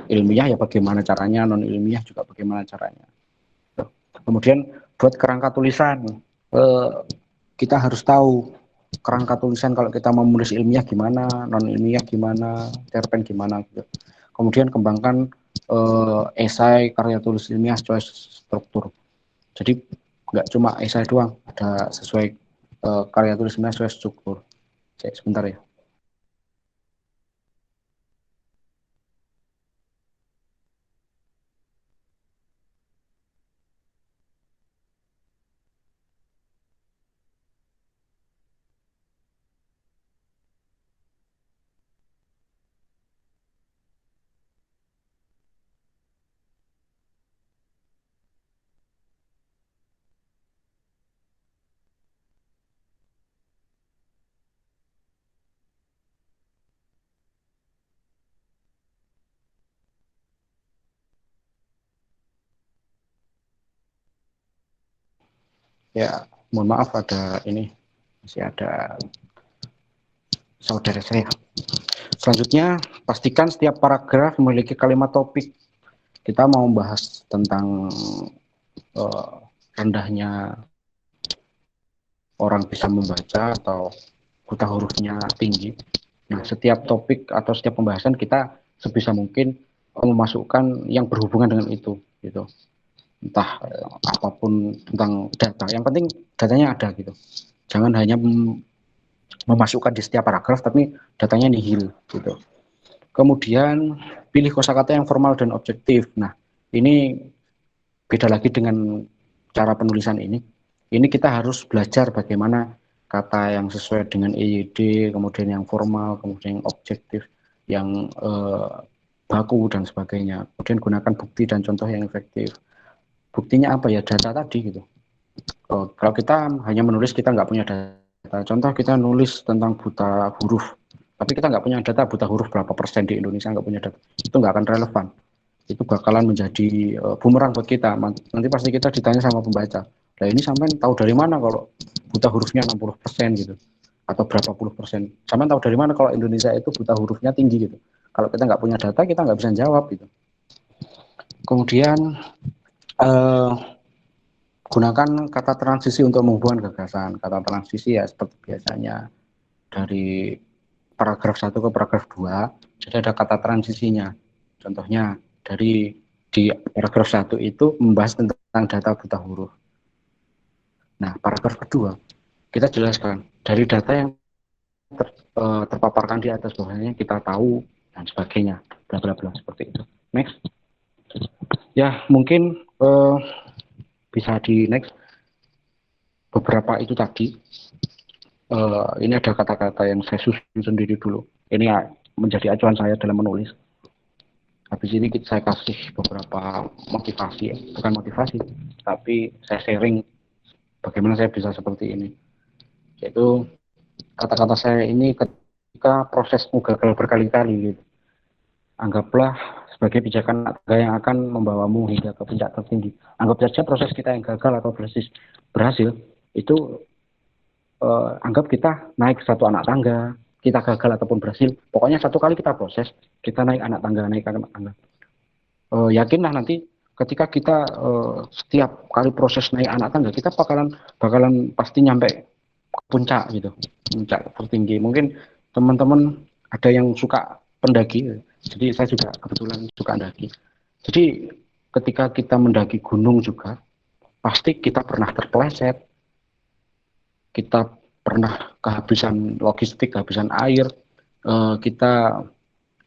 Speaker 2: ilmiah ya bagaimana caranya, non ilmiah juga bagaimana caranya. Kemudian buat kerangka tulisan, kita harus tahu kerangka tulisan kalau kita mau menulis ilmiah gimana, non ilmiah gimana, cerpen gimana gitu. Kemudian kembangkan esai, karya tulis ilmiah sesuai struktur. Jadi nggak cuma esai doang, ada sesuai karya tulis ilmiah sesuai struktur. Sebentar ya. Ya, mohon maaf ada ini, masih ada saudara saya. Selanjutnya, pastikan setiap paragraf memiliki kalimat topik. Kita mau membahas tentang rendahnya orang bisa membaca atau buta hurufnya tinggi. Nah, setiap topik atau setiap pembahasan kita sebisa mungkin memasukkan yang berhubungan dengan itu, gitu. Entah apapun tentang data. Yang penting datanya ada gitu. Jangan hanya memasukkan di setiap paragraf, tapi datanya nihil, gitu. Kemudian pilih kosakata yang formal dan objektif. Nah, ini beda lagi dengan cara penulisan ini. Ini kita harus belajar bagaimana kata yang sesuai dengan EYD, kemudian yang formal, kemudian yang objektif, yang baku dan sebagainya. Kemudian gunakan bukti dan contoh yang efektif. Buktinya apa ya? Data tadi gitu. Kalau kita hanya menulis kita nggak punya data. Contoh kita nulis tentang buta huruf, tapi kita nggak punya data buta huruf berapa persen di Indonesia, nggak punya data. Itu nggak akan relevan. Itu bakalan menjadi bumerang buat kita. Nanti pasti kita ditanya sama pembaca. Nah, ini sampai tahu dari mana kalau buta hurufnya 60% gitu, atau berapa puluh persen. Sampai tahu dari mana kalau Indonesia itu buta hurufnya tinggi gitu. Kalau kita nggak punya data, kita nggak bisa jawab gitu. Kemudian gunakan kata transisi untuk menghubungkan gagasan. Kata transisi ya seperti biasanya dari paragraf 1 ke paragraf 2, jadi ada kata transisinya. Contohnya dari di paragraf 1 itu membahas tentang data buta huruf. Nah, paragraf kedua kita jelaskan dari data yang terpaparkan di atas bawahnya kita tahu dan sebagainya, bla bla bla seperti itu. Next. Ya, mungkin bisa di next. Beberapa itu tadi. Ini ada kata-kata yang saya susun sendiri dulu. Ini ya, menjadi acuan saya dalam menulis. Habis ini saya kasih beberapa motivasi, ya. Bukan motivasi, tapi saya sharing bagaimana saya bisa seperti ini. Yaitu kata-kata saya ini ketika proses gagal berkali-kali gitu. anggaplah sebagai pijakan anak tangga yang akan membawamu hingga ke puncak tertinggi. Anggap saja proses kita yang gagal atau berhasil itu anggap kita naik satu anak tangga, kita gagal ataupun berhasil. Pokoknya satu kali kita proses, kita naik anak tangga. Yakinlah nanti ketika kita setiap kali proses naik anak tangga, kita bakalan pasti nyampe ke puncak gitu, puncak tertinggi. Mungkin teman-teman ada yang suka pendaki, jadi saya juga kebetulan suka mendaki. Jadi ketika kita mendaki gunung juga, pasti kita pernah terpeleset, kita pernah kehabisan logistik, kehabisan air, kita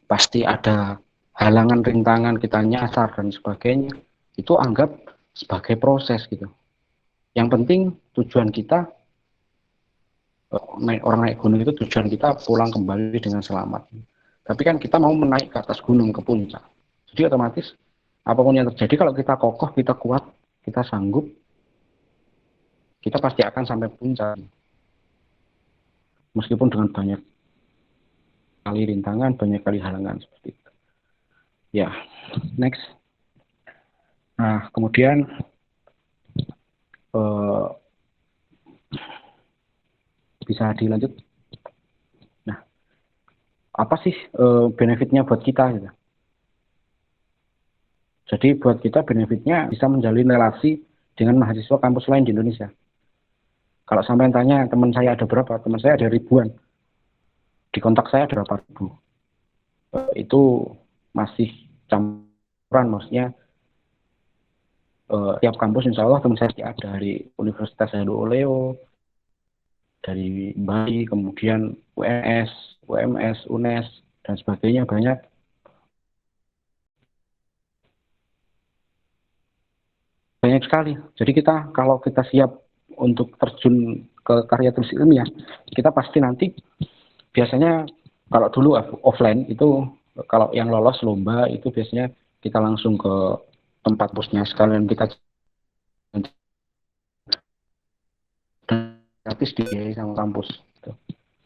Speaker 2: pasti ada halangan, rintangan, kita nyasar dan sebagainya. Itu anggap sebagai proses gitu. Yang penting tujuan kita, orang naik gunung itu tujuan kita pulang kembali dengan selamat. Tapi kan kita mau menaik ke atas gunung, ke puncak. Jadi otomatis apapun yang terjadi, kalau kita kokoh, kita kuat, kita sanggup, kita pasti akan sampai puncak. Meskipun dengan banyak kali rintangan, banyak kali halangan seperti itu. Ya, next. Nah, kemudian bisa dilanjut. Nah, apa sih benefitnya buat kita gitu? Jadi buat kita benefitnya bisa menjalin relasi dengan mahasiswa kampus lain di Indonesia. Kalau sampai tanya teman saya ada berapa, teman saya ada ribuan. Di kontak saya ada berapa ribu. Itu masih campuran, maksudnya tiap kampus insya Allah teman saya ada dari Universitas Halu Oleo, dari Bali, kemudian UNS, UMS, UNES, dan sebagainya banyak. Banyak sekali. Jadi kalau kita siap untuk terjun ke karya tulis ilmiah, kita pasti nanti biasanya kalau dulu offline itu kalau yang lolos lomba itu biasanya kita langsung ke tempat kampusnya, sekalian kita gratis dibiayai sama kampus.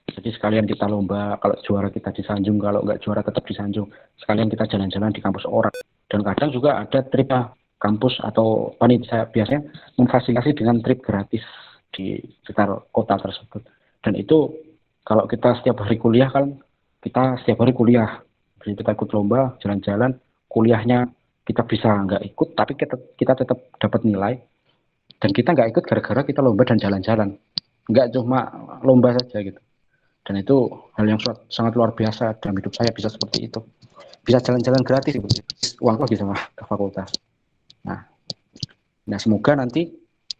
Speaker 2: Jadi sekalian kita lomba, kalau juara kita disanjung, kalau nggak juara tetap disanjung. Sekalian kita jalan-jalan di kampus orang. Dan kadang juga ada trip kampus atau panitia biasanya memfasilitasi dengan trip gratis di sekitar kota tersebut. Dan itu kalau kita setiap hari kuliah kan, kita setiap hari kuliah. Jadi kita ikut lomba, jalan-jalan, kuliahnya kita bisa nggak ikut, tapi kita tetap dapat nilai. Dan kita nggak ikut gara-gara kita lomba dan jalan-jalan. Nggak cuma lomba saja gitu. Dan itu hal yang sangat luar biasa dalam hidup saya, bisa seperti itu. Bisa jalan-jalan gratis, uang lagi sama ke fakultas. Nah, semoga nanti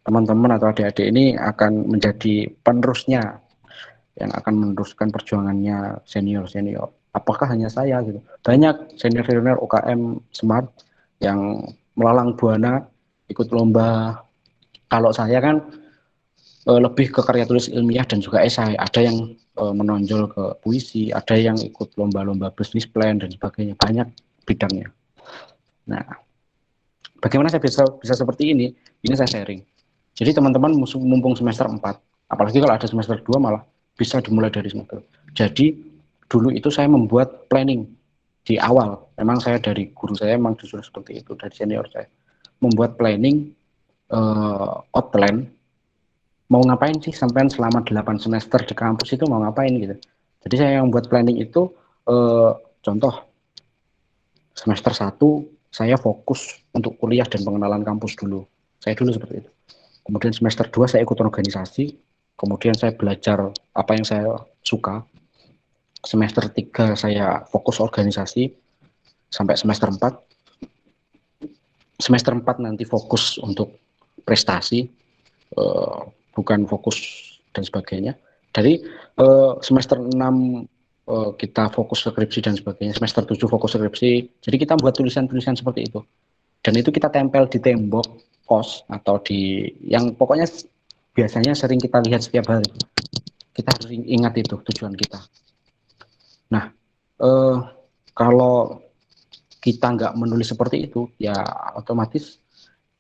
Speaker 2: teman-teman atau adik-adik ini akan menjadi penerusnya, yang akan meneruskan perjuangannya senior-senior. Apakah hanya saya gitu? Banyak senior-senior UKM Smart yang melalang buana ikut lomba. Kalau saya kan lebih ke karya tulis ilmiah dan juga esai. Ada yang menonjol ke puisi, ada yang ikut lomba-lomba business plan dan sebagainya. Banyak bidangnya. Nah, bagaimana saya bisa seperti ini? Ini saya sharing. Jadi teman-teman mumpung semester 4, apalagi kalau ada semester 2 malah bisa dimulai dari semester. Jadi dulu itu saya membuat planning di awal. Memang saya dari guru saya memang disuruh seperti itu, dari senior saya. Membuat planning outline, mau ngapain sih sampai selama 8 semester di kampus itu mau ngapain gitu. Jadi saya yang buat planning itu, contoh semester 1 saya fokus untuk kuliah dan pengenalan kampus dulu. Saya dulu seperti itu. Kemudian semester 2 saya ikut organisasi, kemudian saya belajar apa yang saya suka. Semester 3 saya fokus organisasi sampai semester 4. Semester 4 nanti fokus untuk prestasi, bukan fokus dan sebagainya. Dari semester 6 kita fokus skripsi dan sebagainya. Semester 7 fokus skripsi. Jadi kita buat tulisan-tulisan seperti itu. Dan itu kita tempel di tembok kos atau di yang pokoknya biasanya sering kita lihat setiap hari. Kita harus ingat itu tujuan kita. Nah, kalau kita nggak menulis seperti itu, ya otomatis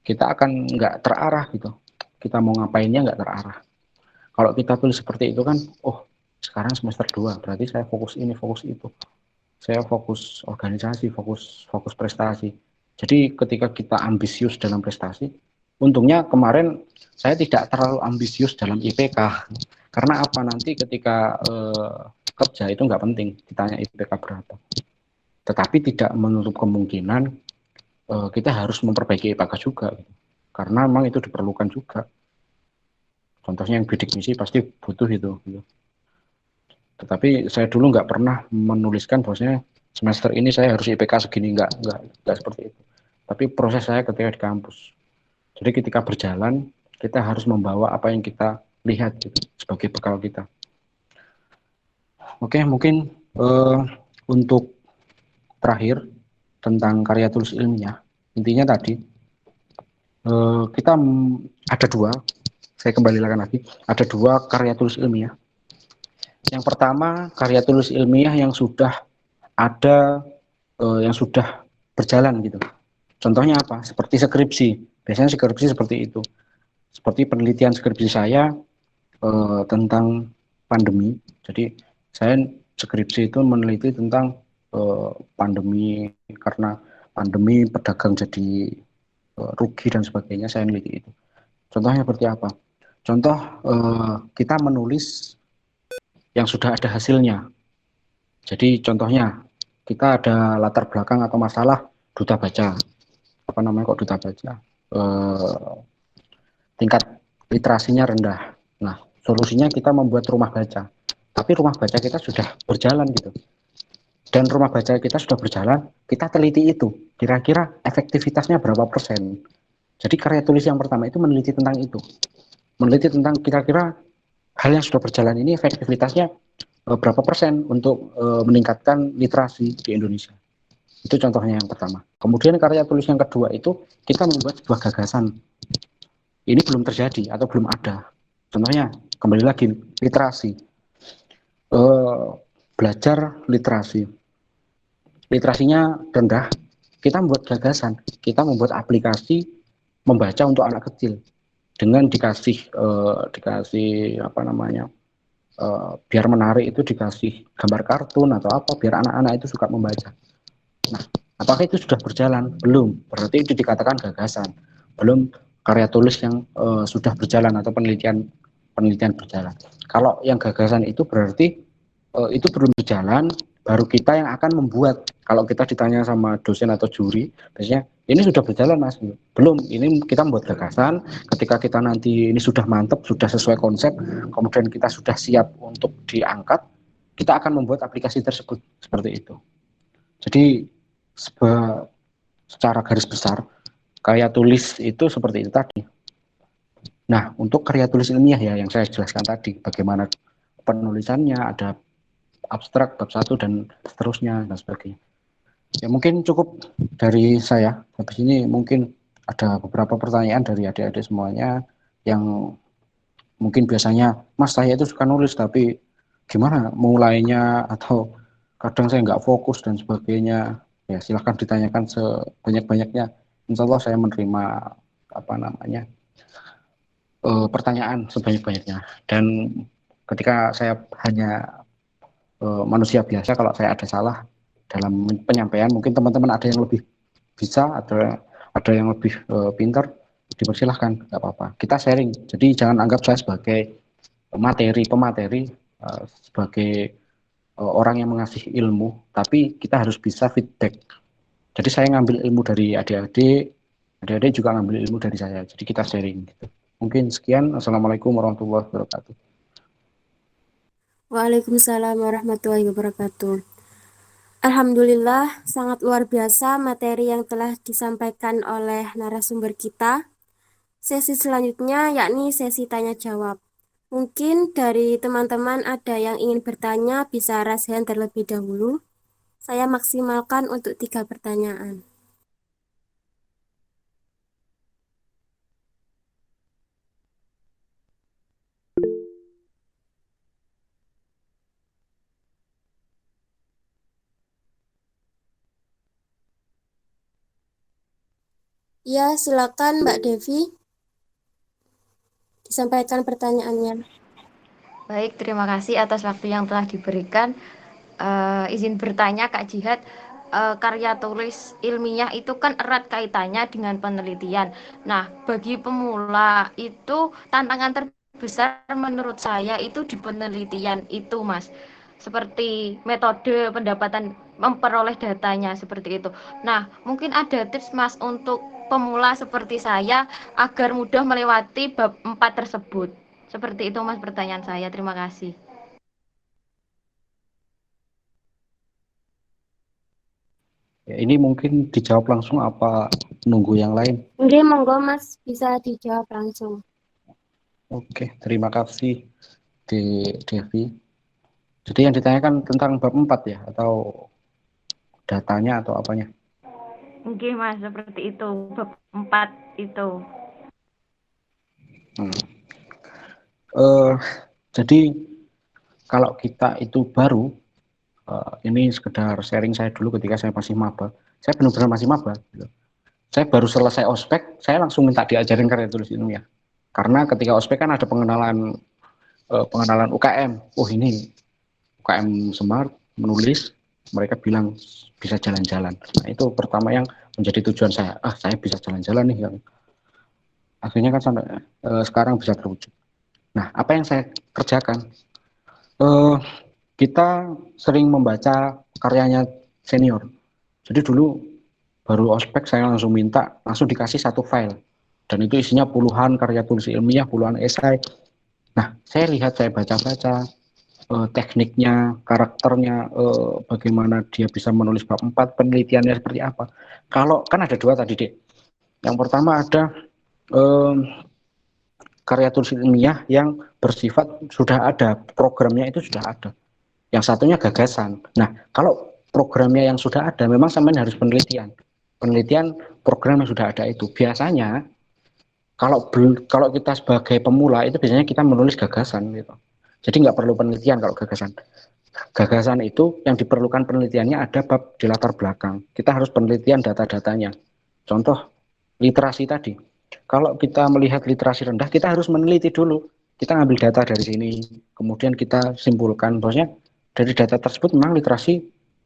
Speaker 2: kita akan nggak terarah gitu. Kita mau ngapainnya nggak terarah. Kalau kita tulis seperti itu kan, oh sekarang semester 2, berarti saya fokus ini, fokus itu. saya fokus organisasi, fokus prestasi. Jadi ketika kita ambisius dalam prestasi, untungnya kemarin saya tidak terlalu ambisius dalam IPK. Karena apa, nanti ketika kerja itu nggak penting ditanya IPK berapa. Tetapi tidak menutup kemungkinan kita harus memperbaiki IPK juga. Karena memang itu diperlukan juga. Contohnya yang bidik misi pasti butuh itu. Tetapi saya dulu nggak pernah menuliskan bahwasanya semester ini saya harus IPK segini, nggak seperti itu. Tapi proses saya ketika di kampus. Jadi ketika berjalan, kita harus membawa apa yang kita lihat gitu, sebagai bekal kita. Oke, mungkin untuk terakhir tentang karya tulis ilmiah, intinya tadi kita ada dua, saya kembalikan lagi, ada dua karya tulis ilmiah. Yang pertama, karya tulis ilmiah yang sudah ada, yang sudah berjalan gitu. Contohnya apa? Seperti skripsi. Biasanya skripsi seperti itu. Seperti penelitian skripsi saya tentang pandemi. Jadi saya skripsi itu meneliti tentang pandemi, karena pandemi pedagang jadi rugi dan sebagainya, saya meneliti itu. Contohnya seperti apa? Contoh kita menulis yang sudah ada hasilnya. Jadi contohnya kita ada latar belakang atau masalah duta baca. Apa namanya kok duta baca? Tingkat literasinya rendah. Nah, solusinya kita membuat rumah baca. Tapi rumah baca kita sudah berjalan gitu. Dan rumah baca kita sudah berjalan, kita teliti itu. Kira-kira efektivitasnya berapa persen. Jadi karya tulis yang pertama itu meneliti tentang itu. Meneliti tentang kira-kira hal yang sudah berjalan ini efektivitasnya berapa persen untuk meningkatkan literasi di Indonesia. Itu contohnya yang pertama. Kemudian karya tulis yang kedua itu kita membuat sebuah gagasan. Ini belum terjadi atau belum ada. Contohnya kembali lagi literasi. Belajar literasi. Literasinya rendah, kita membuat gagasan, kita membuat aplikasi membaca untuk anak kecil dengan dikasih apa namanya, biar menarik itu dikasih gambar kartun atau apa biar anak-anak itu suka membaca. Nah, apakah itu sudah berjalan? Belum. Berarti itu dikatakan gagasan. Belum karya tulis yang sudah berjalan atau penelitian berjalan. Kalau yang gagasan itu berarti itu belum berjalan, baru kita yang akan membuat. Kalau kita ditanya sama dosen atau juri, biasanya ini sudah berjalan mas, belum, ini kita membuat gagasan. Ketika kita nanti ini sudah mantap, sudah sesuai konsep, kemudian kita sudah siap untuk diangkat, kita akan membuat aplikasi tersebut, seperti itu. Jadi secara garis besar, karya tulis itu seperti itu tadi. Nah, untuk karya tulis ilmiah ya, yang saya jelaskan tadi, bagaimana penulisannya, ada abstrak, bab 1 dan seterusnya dan sebagainya. Ya mungkin cukup dari saya. Habis ini mungkin ada beberapa pertanyaan dari adik-adik semuanya yang mungkin biasanya, Mas saya itu suka nulis tapi gimana mulainya, atau kadang saya nggak fokus dan sebagainya. Ya silahkan ditanyakan sebanyak-banyaknya. Insya Allah saya menerima apa namanya pertanyaan sebanyak-banyaknya. Dan ketika saya hanya manusia biasa, kalau saya ada salah dalam penyampaian, mungkin teman-teman ada yang lebih bisa, ada yang lebih pintar, dipersilahkan, nggak apa-apa. Kita sharing. Jadi jangan anggap saya sebagai pemateri, sebagai orang yang mengasih ilmu, tapi kita harus bisa feedback. Jadi saya ngambil ilmu dari adik-adik juga ngambil ilmu dari saya. Jadi kita sharing. Gitu. Mungkin sekian. Assalamualaikum warahmatullahi wabarakatuh.
Speaker 1: Waalaikumsalam warahmatullahi wabarakatuh. Alhamdulillah, sangat luar biasa materi yang telah disampaikan oleh narasumber kita. Sesi selanjutnya yakni sesi tanya jawab. Mungkin dari teman-teman ada yang ingin bertanya, bisa raise hand terlebih dahulu. Saya maksimalkan untuk 3 pertanyaan. Ya, silakan Mbak Devi disampaikan pertanyaannya.
Speaker 5: Baik, terima kasih atas waktu yang telah diberikan. izin bertanya Kak Jihad, karya tulis ilmiah itu kan erat kaitannya dengan penelitian. Nah, bagi pemula itu tantangan terbesar menurut saya itu di penelitian itu, Mas. Seperti metode pendapatan memperoleh datanya seperti itu. Nah, mungkin ada tips Mas untuk pemula seperti saya agar mudah melewati bab 4 tersebut. Seperti itu Mas pertanyaan saya. Terima kasih.
Speaker 2: Ya, ini mungkin dijawab langsung apa nunggu yang lain?
Speaker 1: Nggih, monggo Mas bisa dijawab langsung.
Speaker 2: Oke, terima kasih Devi. Jadi yang ditanyakan tentang bab 4 ya, atau datanya atau apanya?
Speaker 5: Oke Mas, seperti itu. Bab 4 itu.
Speaker 2: Jadi kalau kita itu baru, ini sekedar sharing saya dulu ketika saya masih maba. Saya benar-benar masih maba. Gitu. Saya baru selesai ospek, saya langsung minta diajarin karya tulis ilmiah. Karena ketika ospek kan ada pengenalan UKM. Oh ini UKM Smart menulis, mereka bilang bisa jalan-jalan. Nah itu pertama yang menjadi tujuan saya. Saya bisa jalan-jalan nih, yang akhirnya kan sampai sekarang bisa terwujud. Nah apa yang saya kerjakan? Kita sering membaca karyanya senior. Jadi dulu baru ospek saya langsung minta, langsung dikasih satu file. Dan itu isinya puluhan karya tulis ilmiah, puluhan esai. Nah, saya lihat, saya baca-baca tekniknya, karakternya, bagaimana dia bisa menulis bab 4, penelitiannya seperti apa. Kalau kan ada dua tadi, Dek. Yang pertama ada karya tulis ilmiah yang bersifat sudah ada, programnya itu sudah ada. Yang satunya gagasan. Nah, kalau programnya yang sudah ada, memang sampean harus penelitian. Penelitian program yang sudah ada itu. Biasanya kalau kita sebagai pemula itu biasanya kita menulis gagasan gitu. Jadi nggak perlu penelitian kalau gagasan. Gagasan itu yang diperlukan penelitiannya ada bab di latar belakang. Kita harus penelitian data-datanya. Contoh literasi tadi. Kalau kita melihat literasi rendah, kita harus meneliti dulu. Kita ngambil data dari sini, kemudian kita simpulkan bahwasanya dari data tersebut memang literasi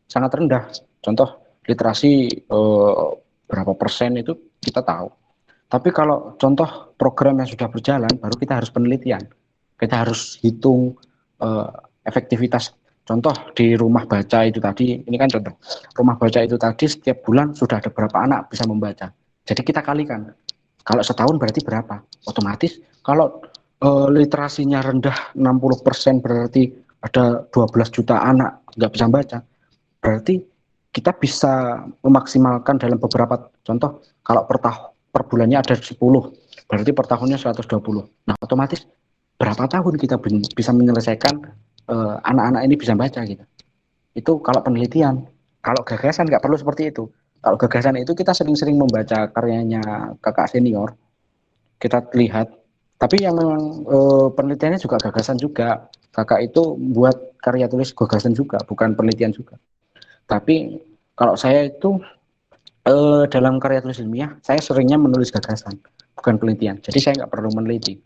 Speaker 2: sangat rendah. Contoh literasi berapa persen itu kita tahu. Tapi kalau contoh program yang sudah berjalan, baru kita harus penelitian. Kita harus hitung efektivitas. Contoh di rumah baca itu tadi, ini kan contoh. Rumah baca itu tadi setiap bulan sudah ada berapa anak bisa membaca. Jadi kita kalikan. Kalau setahun berarti berapa? Otomatis kalau literasinya rendah 60% berarti ada 12 juta anak nggak bisa baca. Berarti kita bisa memaksimalkan dalam beberapa contoh. Kalau per bulannya ada 10, berarti per tahunnya 120. Nah, otomatis berapa tahun kita bisa menyelesaikan anak-anak ini bisa baca gitu. Itu kalau penelitian. Kalau gagasan nggak perlu seperti itu. Kalau gagasan itu kita sering-sering membaca karyanya kakak senior, kita lihat. Tapi yang memang penelitiannya juga gagasan juga. Kakak itu buat karya tulis gagasan juga, bukan penelitian juga. Tapi kalau saya itu dalam karya tulis ilmiah, saya seringnya menulis gagasan, bukan penelitian. Jadi saya nggak perlu meneliti.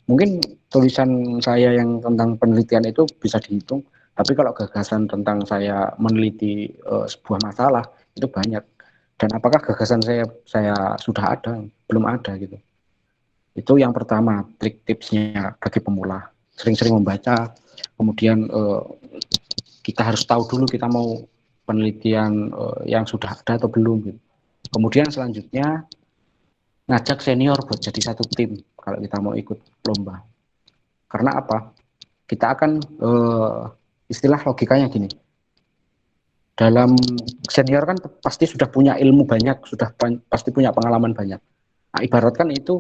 Speaker 2: Mungkin tulisan saya yang tentang penelitian itu bisa dihitung, tapi kalau gagasan tentang saya meneliti sebuah masalah itu banyak. Dan apakah gagasan saya sudah ada? Belum ada gitu. Itu yang pertama, trik tipsnya bagi pemula. Sering-sering membaca, kemudian kita harus tahu dulu kita mau penelitian yang sudah ada atau belum gitu. Kemudian selanjutnya ngajak senior buat jadi satu tim kalau kita mau ikut lomba. Karena apa? Kita akan istilah logikanya gini. Dalam senior kan pasti sudah punya ilmu banyak, sudah pasti punya pengalaman banyak. Nah, ibaratkan itu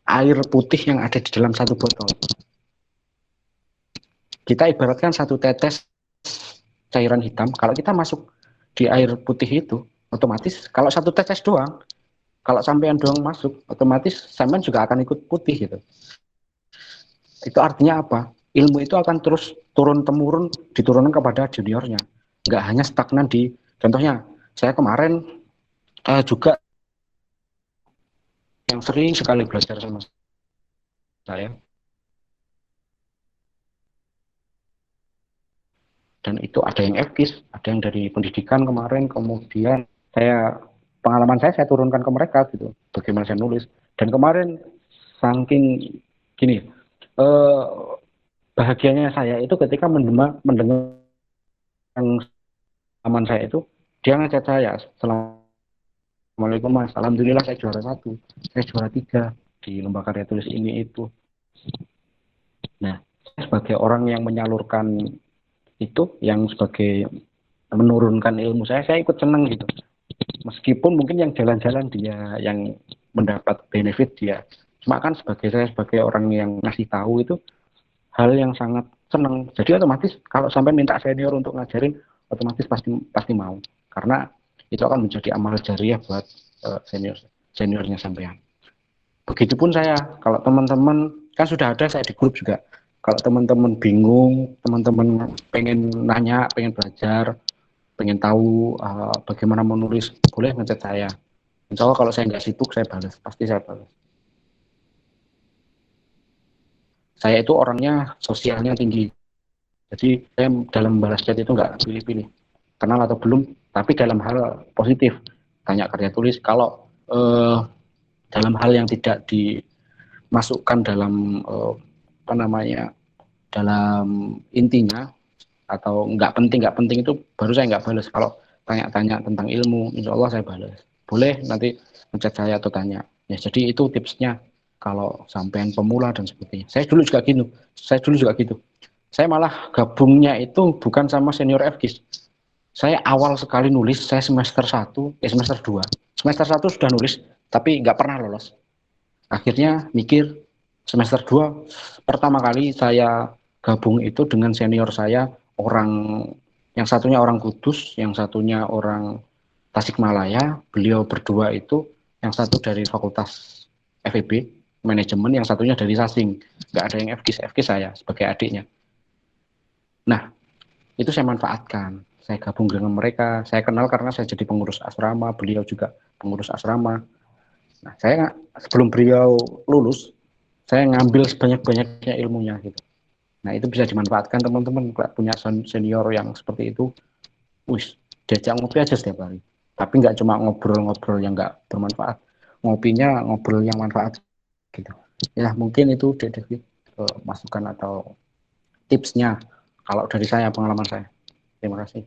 Speaker 2: air putih yang ada di dalam satu botol. Kita ibaratkan satu tetes cairan hitam, kalau kita masuk di air putih itu, otomatis kalau satu tetes doang, kalau sampean doang masuk, otomatis sampean juga akan ikut putih gitu. Itu artinya apa? Ilmu itu akan terus turun-temurun diturunkan kepada juniornya. Nggak hanya stagnan di, contohnya, saya kemarin juga yang sering sekali belajar sama saya, dan itu ada yang FKIS, ada yang dari pendidikan kemarin, kemudian pengalaman saya turunkan ke mereka gitu, bagaimana saya nulis. Dan kemarin saking gini, bahagianya saya itu ketika mendengar teman saya itu, dia ngechat saya, Assalamualaikum Mas, alhamdulillah saya juara 1, saya juara 3 di lomba karya tulis ini itu. Nah, sebagai orang yang menyalurkan itu, yang sebagai menurunkan ilmu saya ikut senang gitu. Meskipun mungkin yang jalan-jalan dia, yang mendapat benefit dia. Cuma kan sebagai orang yang ngasih tahu itu hal yang sangat senang. Jadi otomatis kalau sampai minta senior untuk ngajarin, otomatis pasti mau. Karena itu akan menjadi amal jariah buat seniornya sampean. Begitupun saya, kalau teman-teman kan sudah ada saya di grup juga. Kalau teman-teman bingung, teman-teman pengen nanya, pengen belajar, pengen tahu bagaimana menulis, boleh ngechat saya. Insya Allah kalau saya nggak sibuk, saya balas. Pasti saya balas. Saya itu orangnya sosialnya tinggi. Jadi saya dalam balas chat itu nggak pilih-pilih. Kenal atau belum, tapi dalam hal positif. Tanya karya tulis. Kalau dalam hal yang tidak dimasukkan dalam dalam intinya, atau nggak penting itu baru saya nggak balas. Kalau tanya-tanya tentang ilmu, insya Allah saya balas. Boleh nanti ngechat saya atau tanya. Ya, jadi itu tipsnya kalau sampean pemula dan sebagainya. Saya dulu juga gitu. Saya malah gabungnya itu bukan sama senior FKIS. Saya awal sekali nulis, saya semester 2. Semester 1 sudah nulis, tapi nggak pernah lolos. Akhirnya mikir, semester 2 pertama kali saya gabung itu dengan senior saya, yang satunya orang Kudus, yang satunya orang Tasikmalaya. Beliau berdua itu, yang satu dari Fakultas FEB, manajemen, yang satunya dari Sasing. Nggak ada yang FKIS saya sebagai adiknya. Nah, itu saya manfaatkan. Saya gabung dengan mereka. Saya kenal karena saya jadi pengurus asrama, beliau juga pengurus asrama. Nah, saya sebelum beliau lulus, saya ngambil sebanyak-banyaknya ilmunya gitu. Nah, itu bisa dimanfaatkan teman-teman. Kalau punya senior yang seperti itu, diajak ngopi aja setiap hari. Tapi nggak cuma ngobrol-ngobrol yang nggak bermanfaat. Ngopinya ngobrol yang manfaat gitu. Ya, mungkin itu masukan atau tipsnya kalau dari saya, pengalaman saya. Terima kasih.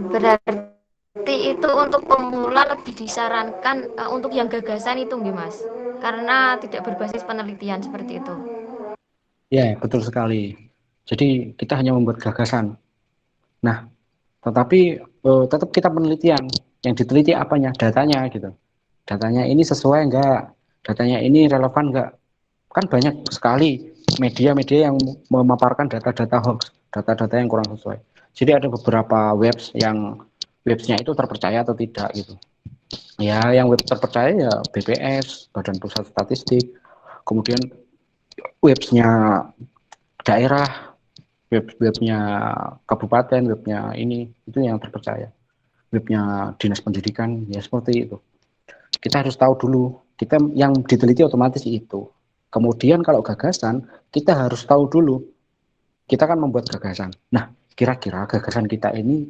Speaker 5: Berarti itu untuk pemula lebih disarankan untuk yang gagasan itu nggih Mas? Karena tidak berbasis penelitian seperti itu.
Speaker 2: Ya, betul sekali. Jadi kita hanya membuat gagasan. Nah, tetapi tetap kita penelitian. Yang diteliti apanya? Datanya gitu. Datanya ini sesuai enggak? Datanya ini relevan enggak? Kan banyak sekali media-media yang memaparkan data-data hoax, data-data yang kurang sesuai. Jadi ada beberapa websnya itu terpercaya atau tidak gitu. Ya, yang web terpercaya ya BPS, Badan Pusat Statistik, kemudian websnya daerah, webnya kabupaten, webnya ini, itu yang terpercaya. Webnya Dinas Pendidikan, ya seperti itu. Kita harus tahu dulu, kita yang diteliti otomatis itu. Kemudian kalau gagasan, kita harus tahu dulu, kita kan membuat gagasan. Nah, kira-kira gagasan kita ini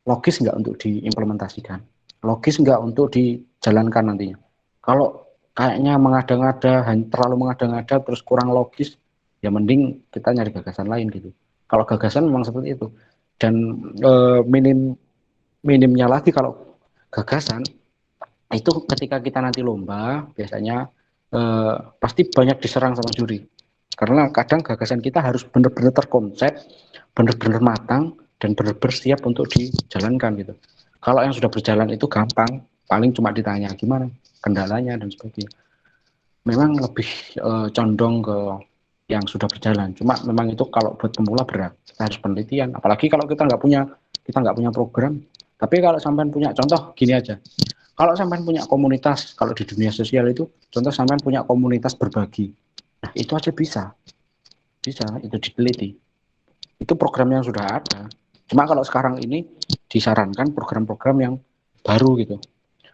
Speaker 2: logis nggak untuk diimplementasikan? Logis nggak untuk dijalankan nantinya? Kalau kayaknya terlalu mengada-ngada, terus kurang logis, ya mending kita nyari gagasan lain gitu. Kalau gagasan memang seperti itu. Dan minimnya lagi kalau gagasan, itu ketika kita nanti lomba, biasanya pasti banyak diserang sama juri. Karena kadang gagasan kita harus benar-benar terkonsep, benar-benar matang, dan benar-benar siap untuk dijalankan gitu. Kalau yang sudah berjalan itu gampang, paling cuma ditanya gimana kendalanya dan sebagainya. Memang lebih condong ke yang sudah berjalan. Cuma memang itu kalau buat pemula berat, kita harus penelitian. Apalagi kalau kita nggak punya program. Tapi kalau sampean punya, contoh gini aja. Kalau sampean punya komunitas, kalau di dunia sosial itu, contoh sampean punya komunitas berbagi. Nah, itu aja bisa itu diteliti. Itu program yang sudah ada. Cuma kalau sekarang ini disarankan program-program yang baru gitu.